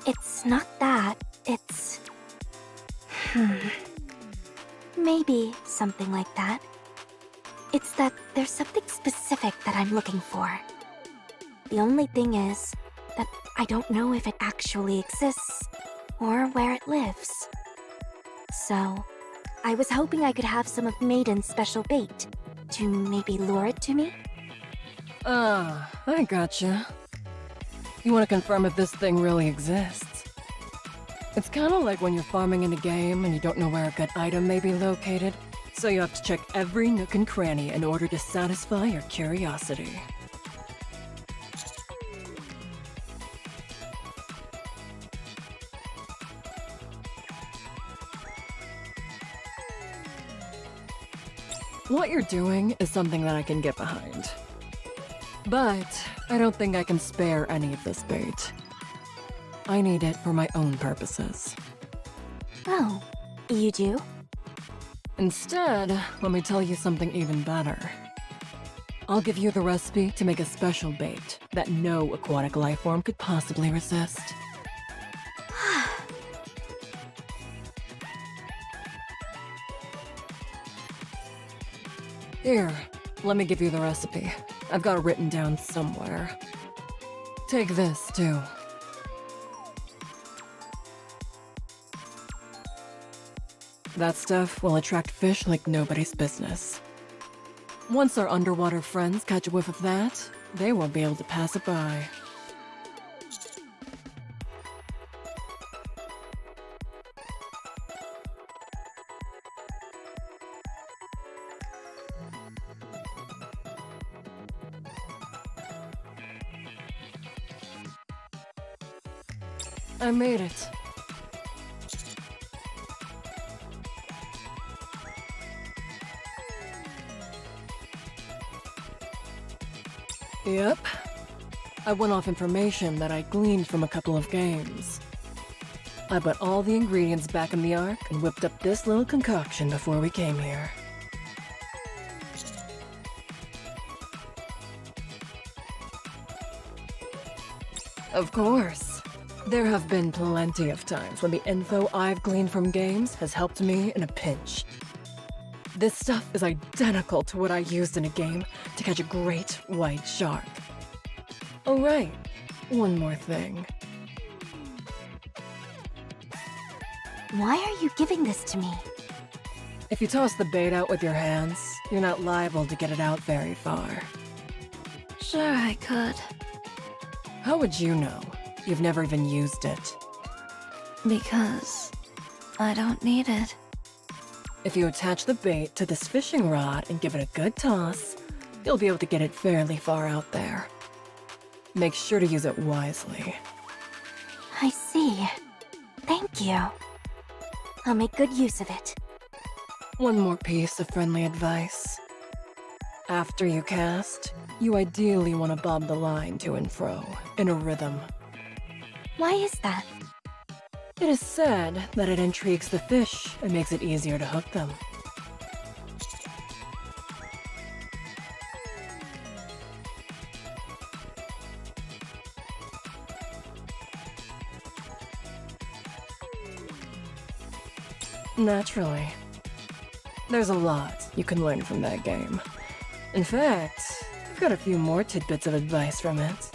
It's not that. It's... Maybe something like that. It's that there's something specific that I'm looking for. The only thing is that I don't know if it actually exists or where it lives. So, I was hoping I could have some of Maiden's special bait to maybe lure it to me.
I gotcha. You want to confirm if this thing really exists? It's kind of like when you're farming in a game and you don't know where a good item may be located, so you have to check every nook and cranny in order to satisfy your curiosity. What you're doing is something that I can get behind. But I don't think I can spare any of this bait. I need it for my own purposes.
Oh, you do?
Instead, let me tell you something even better. I'll give you the recipe to make a special bait that no aquatic life form could possibly resist. Here, let me give you the recipe. I've got it written down somewhere. Take this, too. That stuff will attract fish like nobody's business. Once our underwater friends catch a whiff of that, they won't be able to pass it by. I made it. Yep. I went off information that I gleaned from a couple of games. I put all the ingredients back in the Ark and whipped up this little concoction before we came here. Of course. There have been plenty of times when the info I've gleaned from games has helped me in a pinch. This stuff is identical to what I used in a game to catch a great white shark. Oh right, one more thing.
Why are you giving this to me?
If you toss the bait out with your hands, you're not liable to get it out very far.
Sure I could.
How would you know? You've never even used it.
Because I don't need it.
If you attach the bait to this fishing rod and give it a good toss, you'll be able to get it fairly far out there. Make sure to use it wisely.
I see. Thank you. I'll make good use of it.
One more piece of friendly advice. After you cast, you ideally want to bob the line to and fro, in a rhythm.
Why is that?
It is said that it intrigues the fish and makes it easier to hook them. Naturally. There's a lot you can learn from that game. In fact, I've got a few more tidbits of advice from it.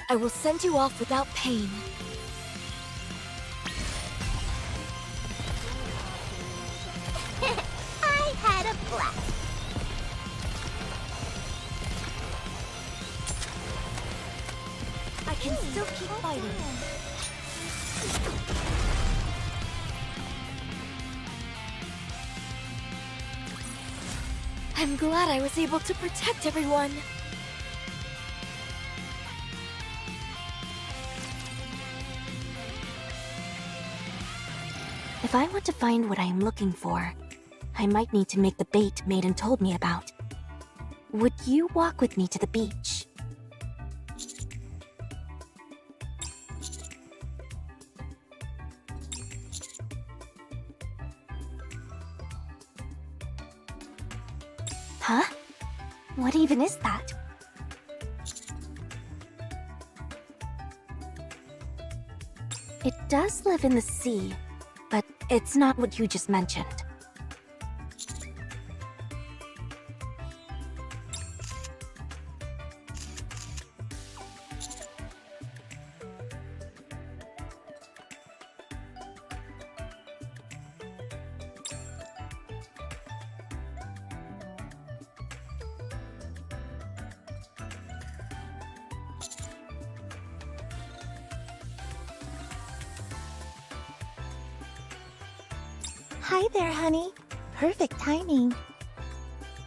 I will send you off without pain.
I had a blast.
I can still keep fighting. I'm glad I was able to protect everyone.
If I want to find what I am looking for, I might need to make the bait Maiden told me about. Would you walk with me to the beach? Huh? What even is that? It does live in the sea, but it's not what you just mentioned.
Hi there, honey. Perfect timing.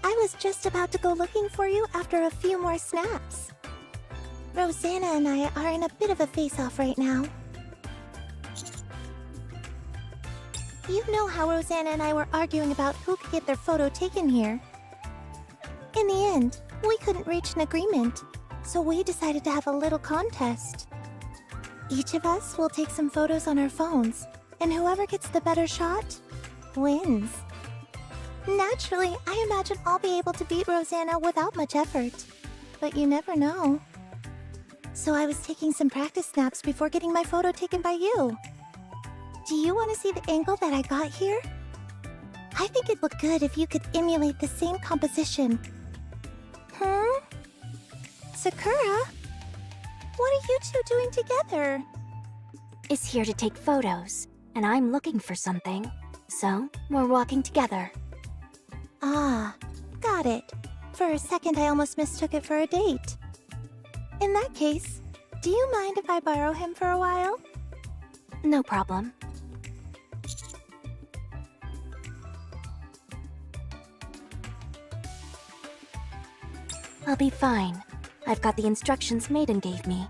I was just about to go looking for you after a few more snaps. Rosanna and I are in a bit of a face-off right now. You know how Rosanna and I were arguing about who could get their photo taken here. In the end, we couldn't reach an agreement, so we decided to have a little contest. Each of us will take some photos on our phones, and whoever gets the better shot wins. Naturally, I imagine I'll be able to beat Rosanna without much effort, but you never know. So I was taking some practice snaps before getting my photo taken by you. Do you want to see the angle that I got here? I think it'd look good if you could emulate the same composition. Sakura? What are you two doing together?
Is here to take photos, and I'm looking for something. So, we're walking together.
Ah, got it. For a second, I almost mistook it for a date. In that case, do you mind if I borrow him for a while?
No problem. I'll be fine. I've got the instructions Maiden gave me.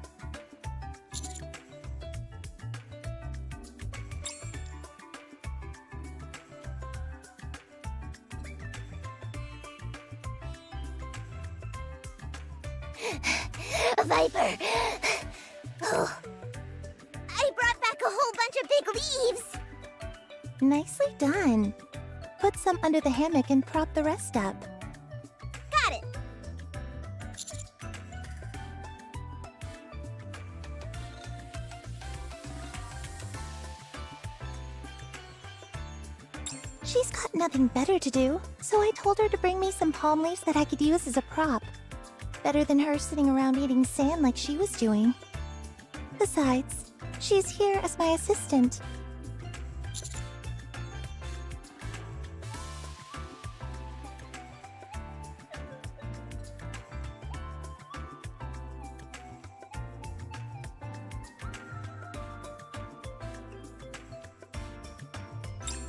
Viper! Oh. I brought back a whole bunch of big leaves!
Nicely done. Put some under the hammock and prop the rest up.
Got it!
She's got nothing better to do, so I told her to bring me some palm leaves that I could use as a prop. Better than her sitting around eating sand like she was doing. Besides, she's here as my assistant.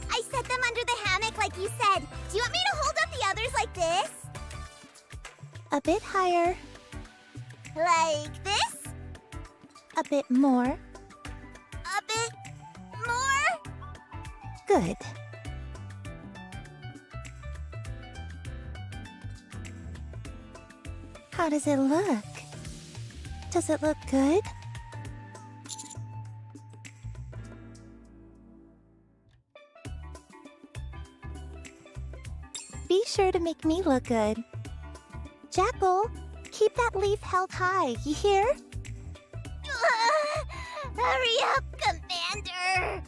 I set them under the hammock like you said. Do you want me to hold up the others like this?
A bit higher,
Like this?
a bit more.
A bit more?
Good. How does it look? Does it look good? Be sure to make me look good. Jackal, keep that leaf held high, you hear?
Hurry up, Commander!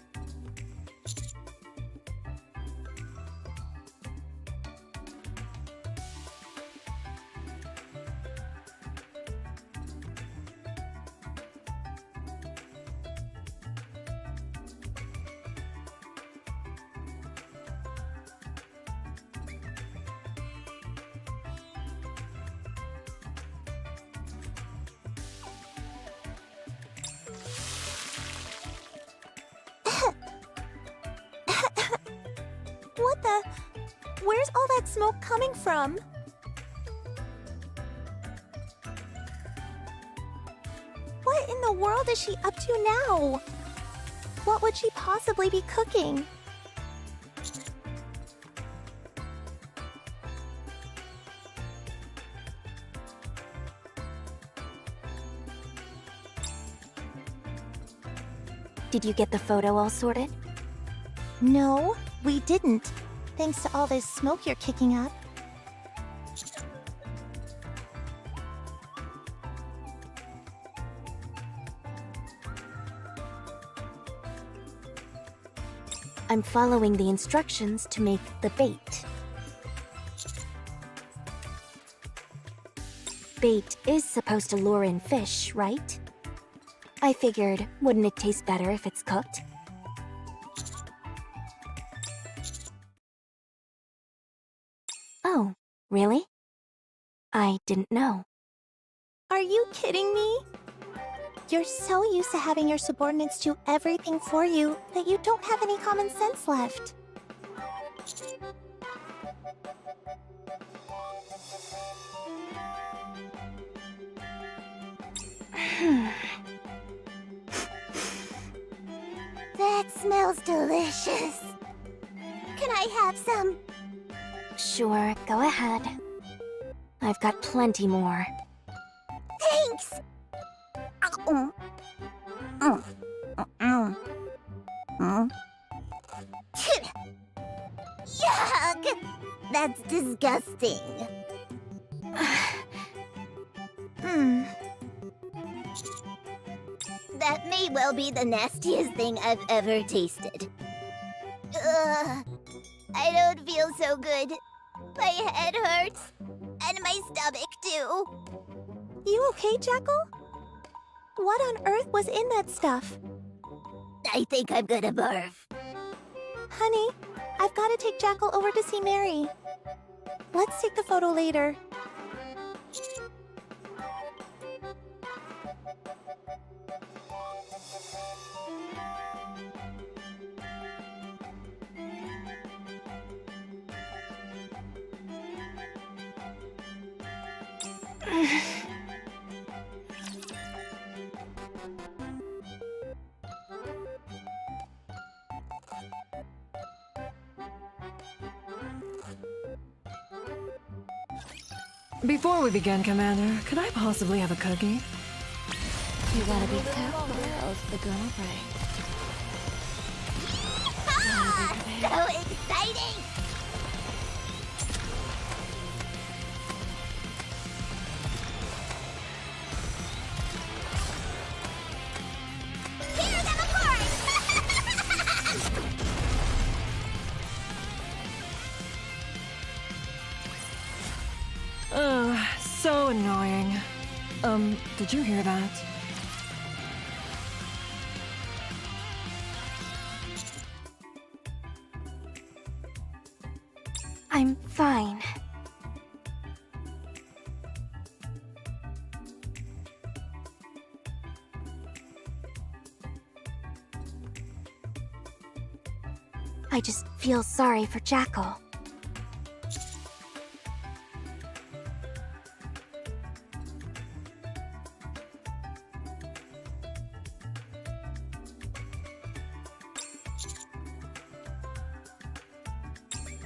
What the? Where's all that smoke coming from? What in the world is she up to now? What would she possibly be cooking?
Did you get the photo all sorted?
No, we didn't. Thanks to all this smoke you're kicking up.
I'm following the instructions to make the bait. Bait is supposed to lure in fish, right? I figured, wouldn't it taste better if it's cooked? Oh, really? I didn't know.
Are you kidding me? You're so used to having your subordinates do everything for you that you don't have any common sense left.
That smells delicious. Can I have some?
Sure, go ahead. I've got plenty more.
Thanks! Yuck! That's disgusting. That may well be the nastiest thing I've ever tasted. Ugh, I don't feel so good. My head hurts. And my stomach, too.
You okay, Jackal? What on earth was in that stuff?
I think I'm gonna barf.
Honey, I've got to take Jackal over to see Mary. Let's take the photo later.
Before we begin, Commander, could I possibly have a cookie?
You gotta be careful, or else the girl breaks.
Ah! So exciting! Hear them, of course!
Ugh, so annoying. Did you hear that?
I'm fine. I just feel sorry for Jackal.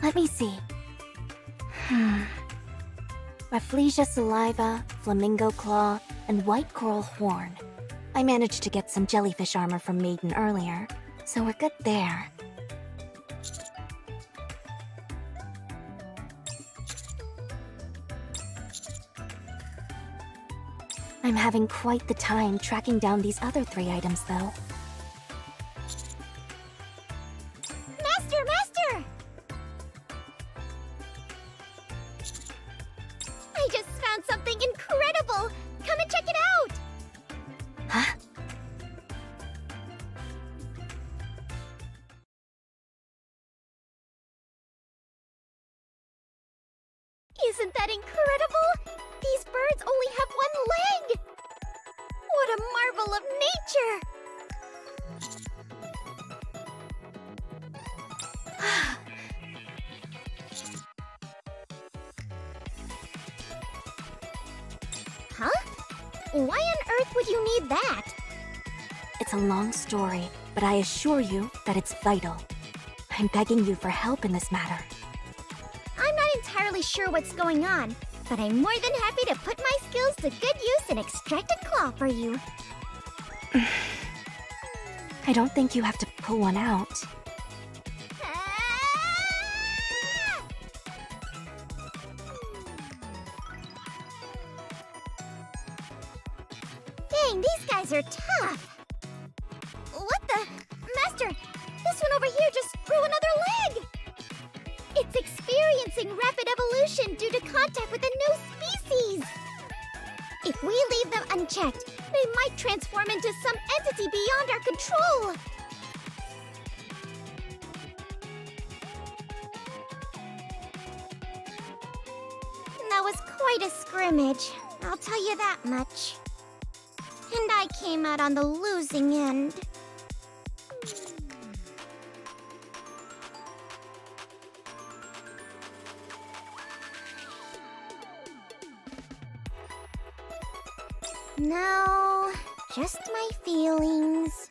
Let me see. Rafflesia saliva, flamingo claw, and white coral horn. I managed to get some jellyfish armor from Maiden earlier, so we're good there. I'm having quite the time tracking down these other 3 items, though.
Master, Master! I just found something incredible! Come and check it out!
Huh?
Isn't that incredible? These birds only have 1 leg! What a marvel of nature! Huh? Why on earth would you need that?
It's a long story, but I assure you that it's vital. I'm begging you for help in this matter.
I'm not entirely sure what's going on, but I'm more than happy to put my skills to good use and extract a claw for you.
I don't think you have to pull one out.
Dang, these guys are tough. What the? Master, this one over here just grew another leg! It's experiencing rapid evolution due to contact with a new species! If we leave them unchecked, they might transform into some entity beyond our control! That was quite a scrimmage, I'll tell you that much. And I came out on the losing end. No, just my feelings.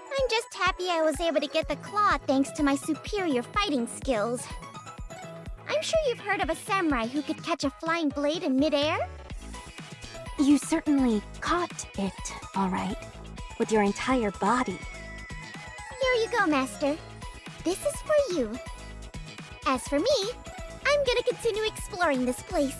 I'm just happy I was able to get the claw thanks to my superior fighting skills. I'm sure you've heard of a samurai who could catch a flying blade in midair?
You certainly caught it, all right, with your entire body.
Here you go, Master. This is for you. As for me, I'm gonna continue exploring this place.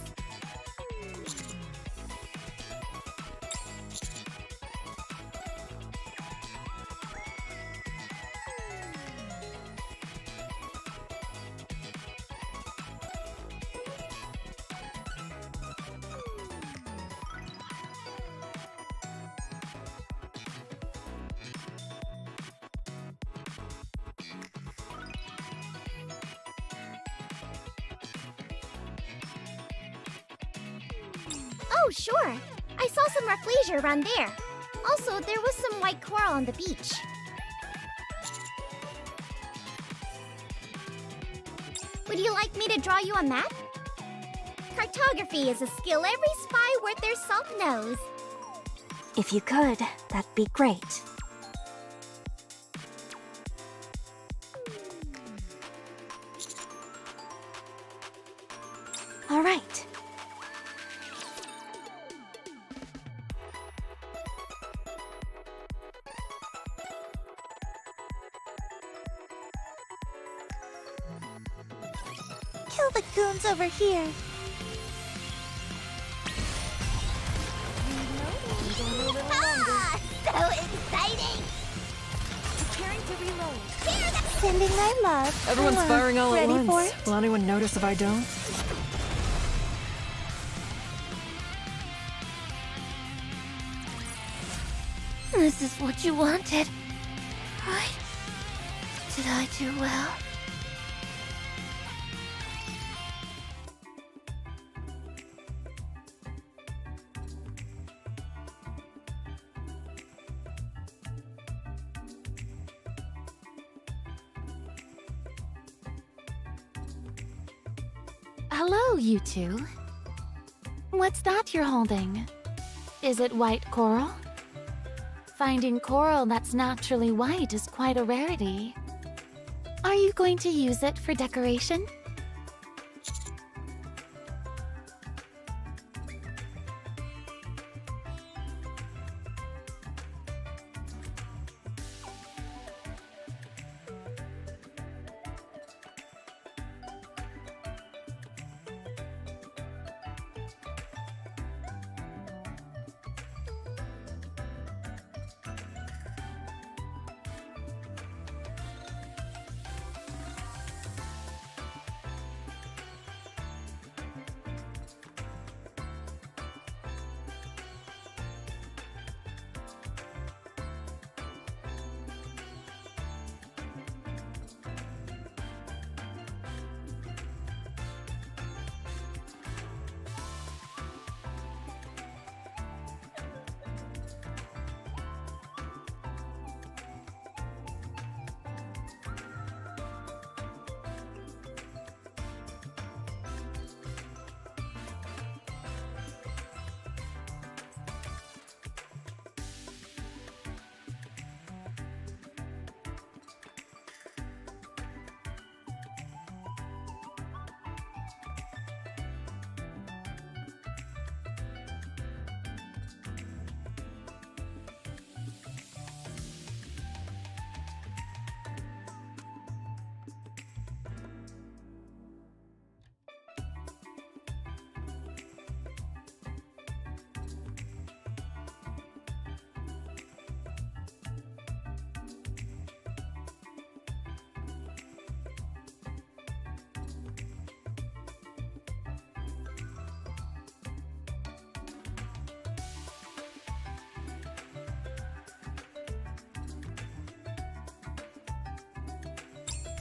Oh, sure. I saw some rafflesia around there. Also, there was some white coral on the beach. Would you like me to draw you a map? Cartography is a skill every spy worth their salt knows.
If you could, that'd be great. All right.
Kill the goons over here.
Ah, so exciting!
Preparing to reload.
Sending my love.
Everyone's
Come on,
firing all at
ready
once.
for it?
Will anyone notice if I don't?
This is what you wanted, right? Did I do well? Hello, you two. What's that you're holding? Is it white coral? Finding coral that's naturally white is quite a rarity. Are you going to use it for decoration?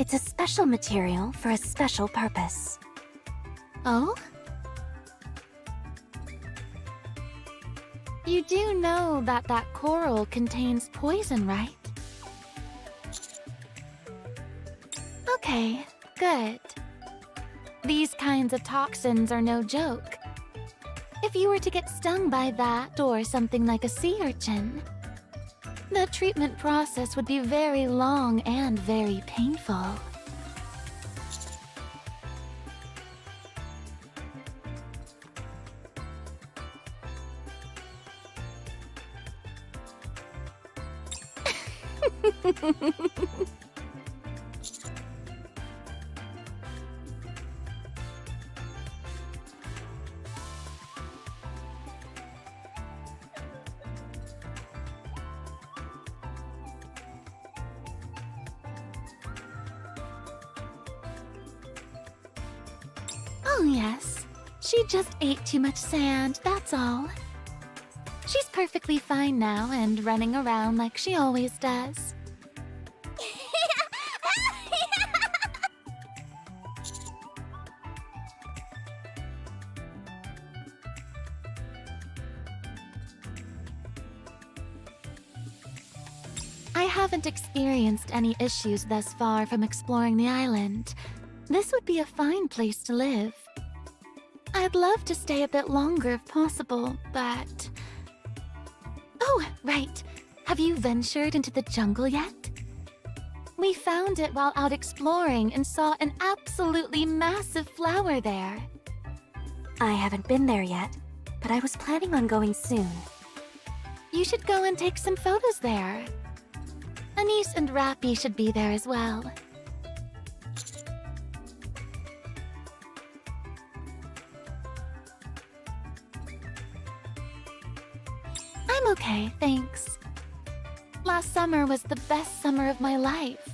It's a special material for a special purpose.
Oh? You do know that that coral contains poison, right? Okay, good. These kinds of toxins are no joke. If you were to get stung by that or something like a sea urchin, the treatment process would be very long and very painful. Oh yes, she just ate too much sand, that's all. She's perfectly fine now and running around like she always does. I haven't experienced any issues thus far from exploring the island. This would be a fine place to live. I'd love to stay a bit longer if possible, but... Oh, right. Have you ventured into the jungle yet? We found it while out exploring and saw an absolutely massive flower there.
I haven't been there yet, but I was planning on going soon.
You should go and take some photos there. Anise and Rappy should be there as well. I'm okay, thanks. Last summer was the best summer of my life.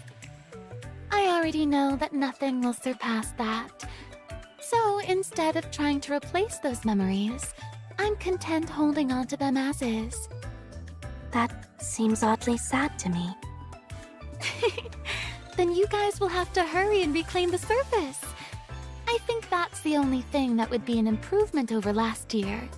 I already know that nothing will surpass that. So instead of trying to replace those memories, I'm content holding on to them as is.
That seems oddly sad to me.
Then you guys will have to hurry and reclaim the surface. I think that's the only thing that would be an improvement over last year.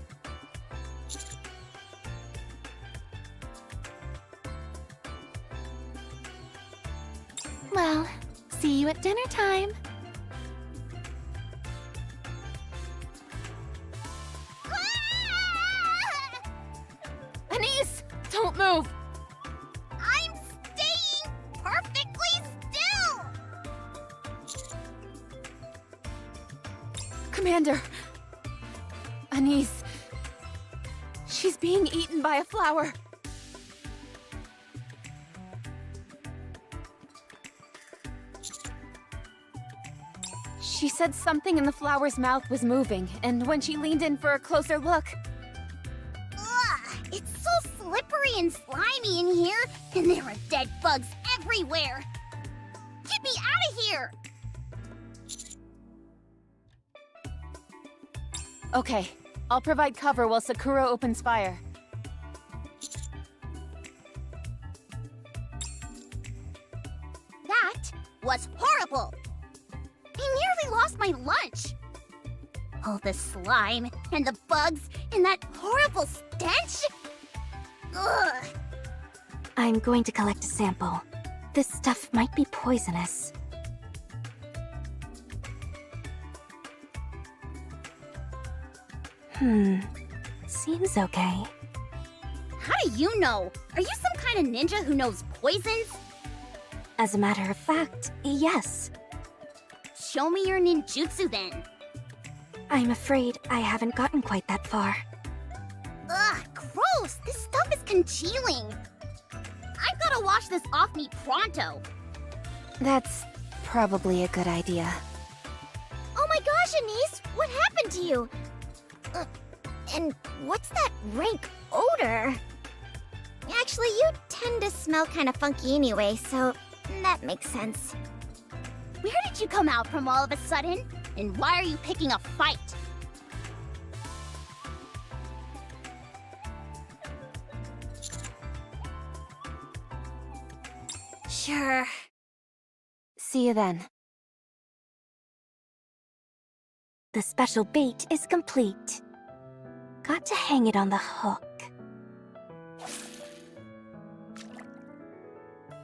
Well, see you at dinner time.
Anise! Don't move!
I'm staying perfectly still!
Commander! Anise... She's being eaten by a flower. She said something in the flower's mouth was moving, and when she leaned in for a closer look...
Ugh, it's so slippery and slimy in here, and there are dead bugs everywhere. Get me out of here!
Okay, I'll provide cover while Sakura opens fire.
That was horrible! I nearly lost my lunch! All the slime, and the bugs, and that horrible stench! Ugh!
I'm going to collect a sample. This stuff might be poisonous. Seems okay.
How do you know? Are you some kind of ninja who knows poisons?
As a matter of fact, yes.
Show me your ninjutsu then.
I'm afraid I haven't gotten quite that far.
Ugh, gross! This stuff is congealing! I've gotta wash this off me pronto!
That's probably a good idea.
Oh my gosh, Anise! What happened to you? And what's that rank odor? Actually, you tend to smell kind of funky anyway, so that makes sense. Where did you come out from all of a sudden? And why are you picking a fight?
Sure.
See you then.
The special bait is complete. Got to hang it on the hook.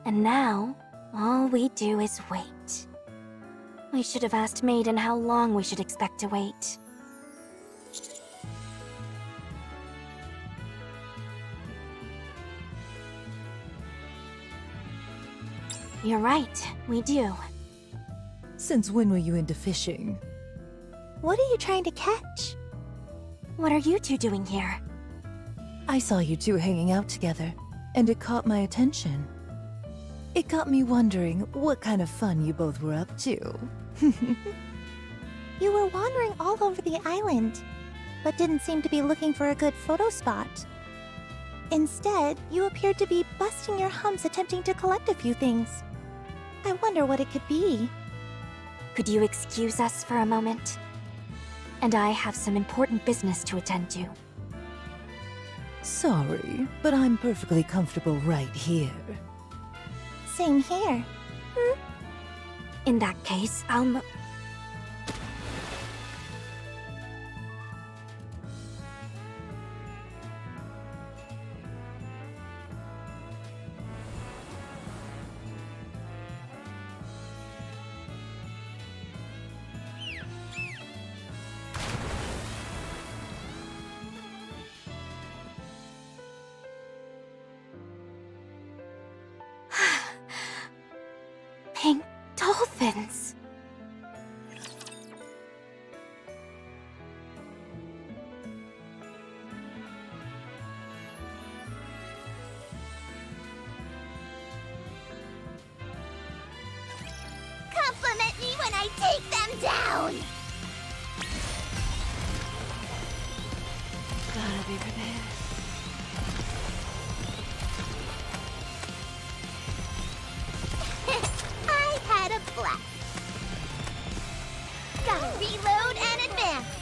And now, all we do is wait. We should have asked Maiden how long we should expect to wait. You're right, we do.
Since when were you into fishing?
What are you trying to catch?
What are you two doing here?
I saw you two hanging out together, and it caught my attention. It got me wondering what kind of fun you both were up to.
You were wandering all over the island, but didn't seem to be looking for a good photo spot. Instead, you appeared to be busting your humps attempting to collect a few things. I wonder what it could be.
Could you excuse us for a moment? And I have some important business to attend to.
Sorry, but I'm perfectly comfortable right here.
Same here.
In that case, Pink dolphins!
Compliment me when I take them down!
Gotta be prepared.
I had a blast. Gotta reload and advance.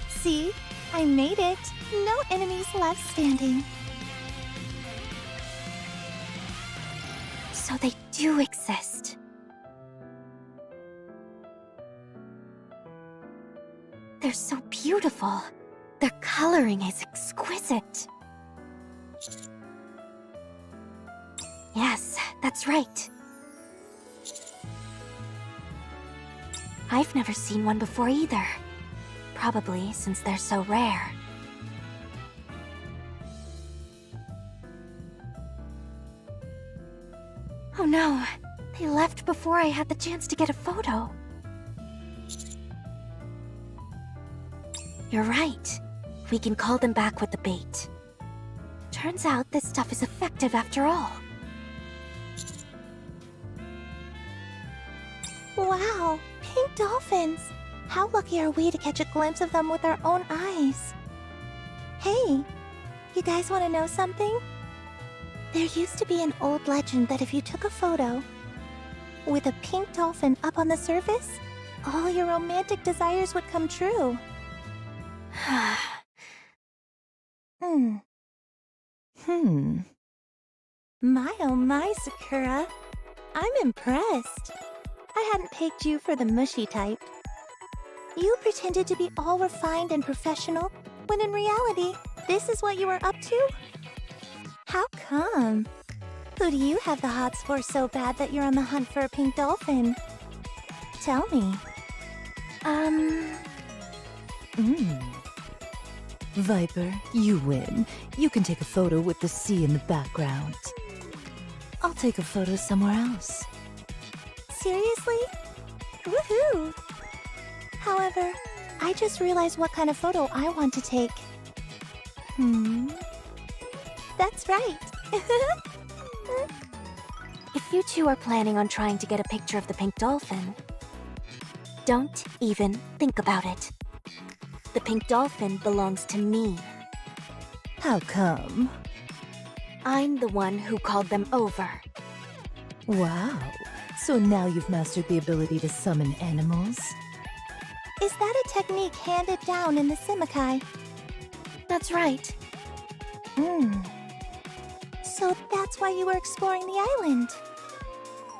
See? I made it. No enemies left standing.
So they do exist. They're so beautiful. Their coloring is exquisite. Yes, that's right. I've never seen one before either. Probably since they're so rare. Oh no, they left before I had the chance to get a photo. You're right. We can call them back with the bait. Turns out this stuff is effective after all.
Wow, pink dolphins! How lucky are we to catch a glimpse of them with our own eyes? Hey, you guys want to know something? There used to be an old legend that if you took a photo with a pink dolphin up on the surface, all your romantic desires would come true. My oh my, Sakura. I'm impressed. I hadn't picked you for the mushy type. You pretended to be all refined and professional, when in reality, this is what you were up to? How come? Who do you have the hots for so bad that you're on the hunt for a pink dolphin? Tell me.
Viper, you win. You can take a photo with the sea in the background. I'll take a photo somewhere else.
Seriously? Woohoo! However, I just realized what kind of photo I want to take. That's right.
If you two are planning on trying to get a picture of the pink dolphin, don't even think about it. The pink dolphin belongs to me.
How come?
I'm the one who called them over.
Wow. So now you've mastered the ability to summon animals?
Is that a technique handed down in the Simikai?
That's right.
So that's why you were exploring the island.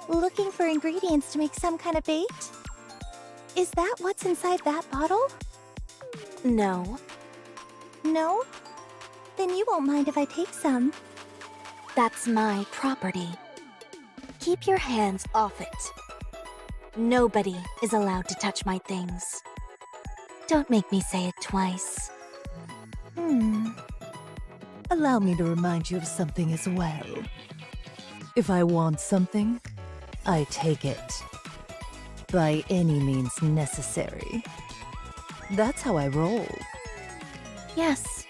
Looking for ingredients to make some kind of bait? Is that what's inside that bottle?
No.
No? Then you won't mind if I take some.
That's my property. Keep your hands off it. Nobody is allowed to touch my things. Don't make me say it twice.
Allow me to remind you of something as well. If I want something, I take it. By any means necessary. That's how I roll.
Yes,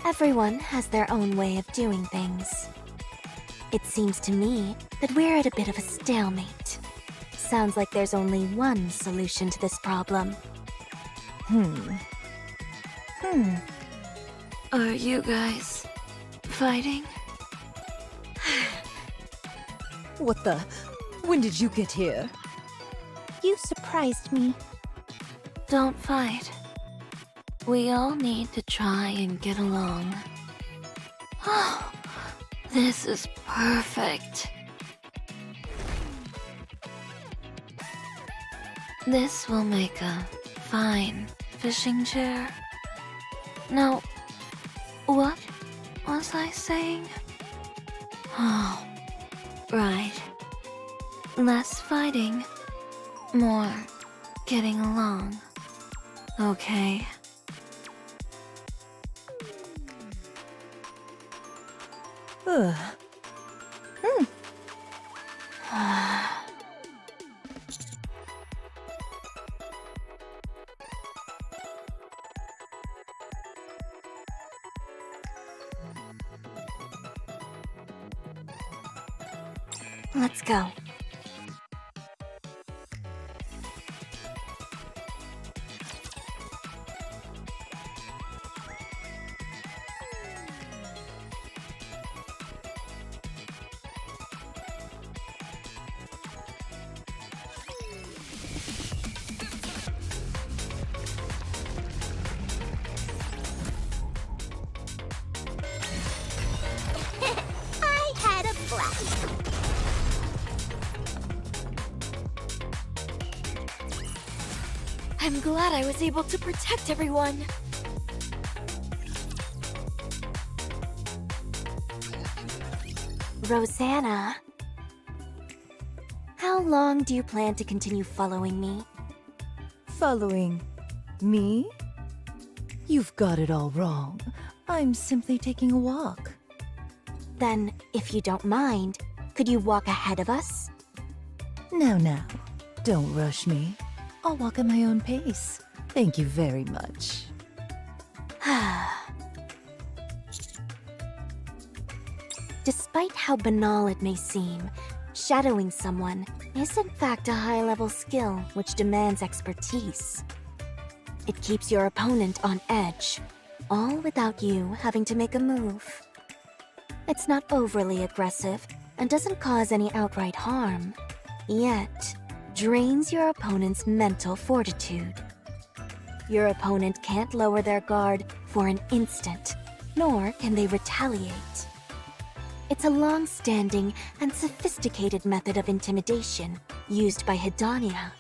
everyone has their own way of doing things. It seems to me that we're at a bit of a stalemate. Sounds like there's only one solution to this problem. Are you guys fighting?
What the? When did you get here?
You surprised me.
Don't fight. We all need to try and get along. Oh, this is perfect. This will make a fine fishing chair. Now, what was I saying? Oh, right. Less fighting, more getting along. Okay.
Ugh.
Let's go.
I had a blast.
I'm glad I was able to protect everyone. Rosanna, how long do you plan to continue following me?
Following me? You've got it all wrong. I'm simply taking a walk.
Then, if you don't mind, could you walk ahead of us?
Now, don't rush me. I'll walk at my own pace. Thank you very much.
Despite how banal it may seem, shadowing someone is in fact a high-level skill which demands expertise. It keeps your opponent on edge, all without you having to make a move. It's not overly aggressive and doesn't cause any outright harm, yet drains your opponent's mental fortitude. Your opponent can't lower their guard for an instant, nor can they retaliate. It's a long-standing and sophisticated method of intimidation used by Hidania.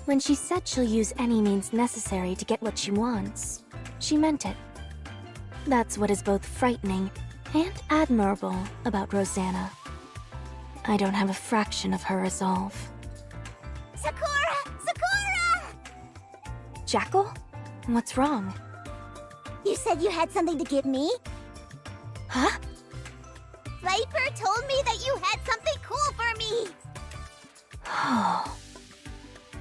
When she said she'll use any means necessary to get what she wants, she meant it. That's what is both frightening and admirable about Rosanna. I don't have a fraction of her resolve.
Sakura! Sakura!
Jackal? What's wrong?
You said you had something to give me?
Huh?
Viper told me that you had something cool for me!
Oh.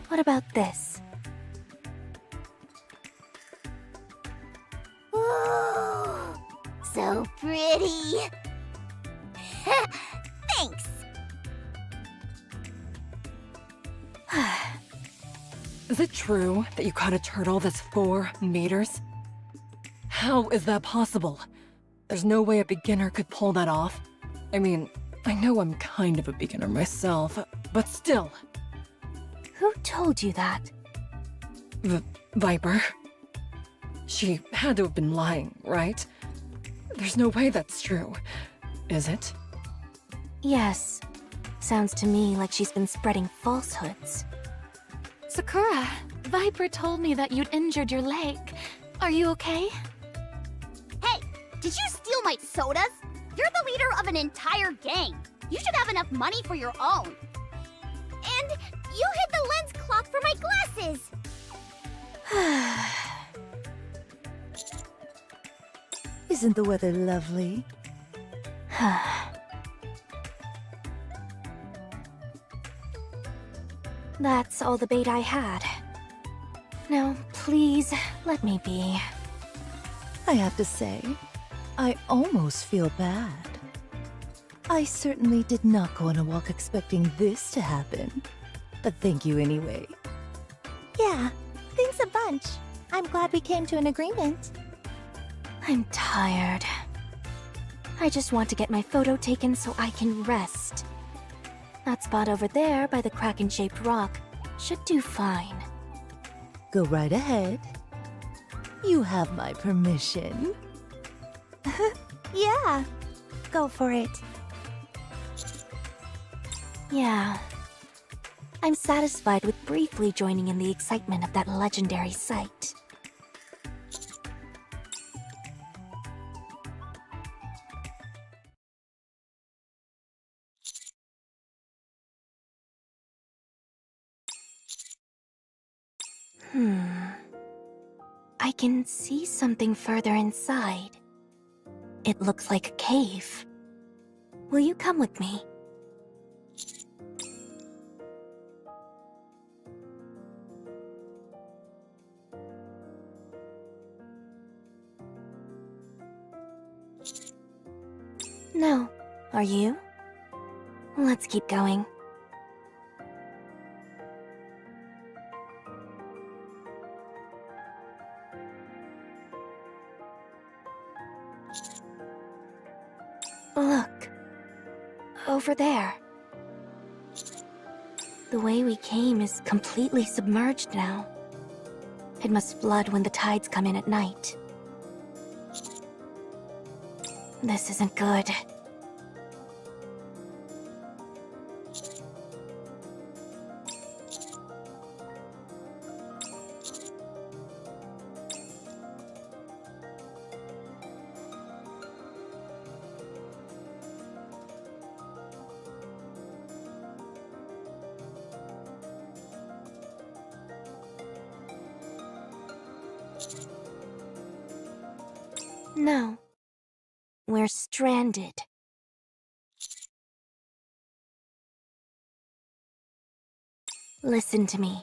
What about this?
Ooh, so pretty! Thanks!
Is it true that you caught a turtle that's 4 meters? How is that possible? There's no way a beginner could pull that off. I mean, I know I'm kind of a beginner myself, but still.
Who told you that?
Viper. She had to have been lying, right? There's no way that's true, is it?
Yes. Sounds to me like she's been spreading falsehoods.
Sakura, Viper told me that you'd injured your leg. Are you okay?
Hey, did you steal my sodas? You're the leader of an entire gang. You should have enough money for your own. And you hid the lens cloth for my glasses.
Isn't the weather lovely?
That's all the bait I had. Now, please, let me be.
I have to say, I almost feel bad. I certainly did not go on a walk expecting this to happen. But thank you anyway.
Yeah, thanks a bunch. I'm glad we came to an agreement.
I'm tired. I just want to get my photo taken so I can rest. That spot over there by the kraken-shaped rock should do fine.
Go right ahead. You have my permission.
Yeah, go for it.
Yeah. I'm satisfied with briefly joining in the excitement of that legendary sight. I can see something further inside. It looks like a cave. Will you come with me? No. Are you? Let's keep going. Look. Over there. The way we came is completely submerged now. It must flood when the tides come in at night. This isn't good. No. We're stranded. Listen to me.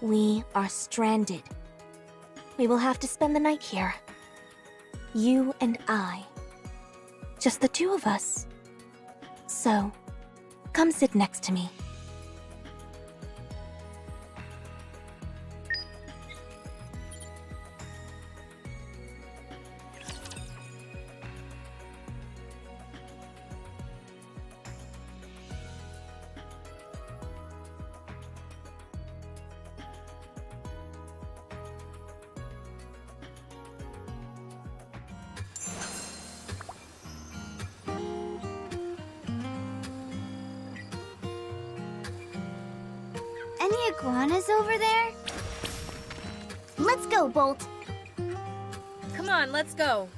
We are stranded. We will have to spend the night here. You and I. Just the two of us. So, come sit next to me.
Any iguanas over there? Let's go, Bolt.
Come on, let's go.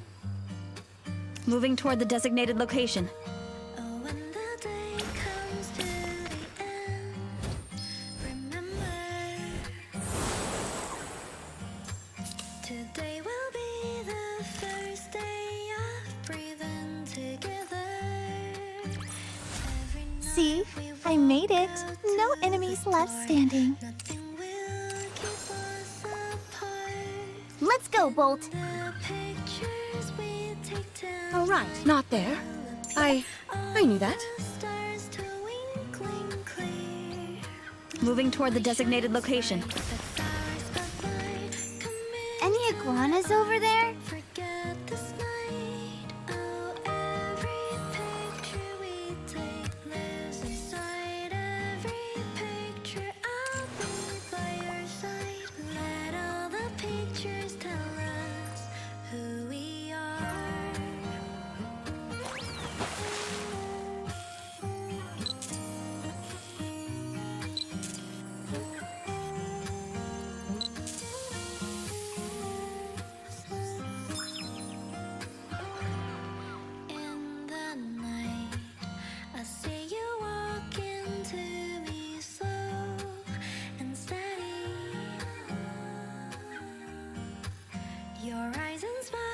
Moving toward the designated location.
See? I made it. No enemies left standing.
Let's go, Bolt.
All right, not there. I knew that. Moving toward the designated location.
Any iguanas over there?
Your eyes inspire.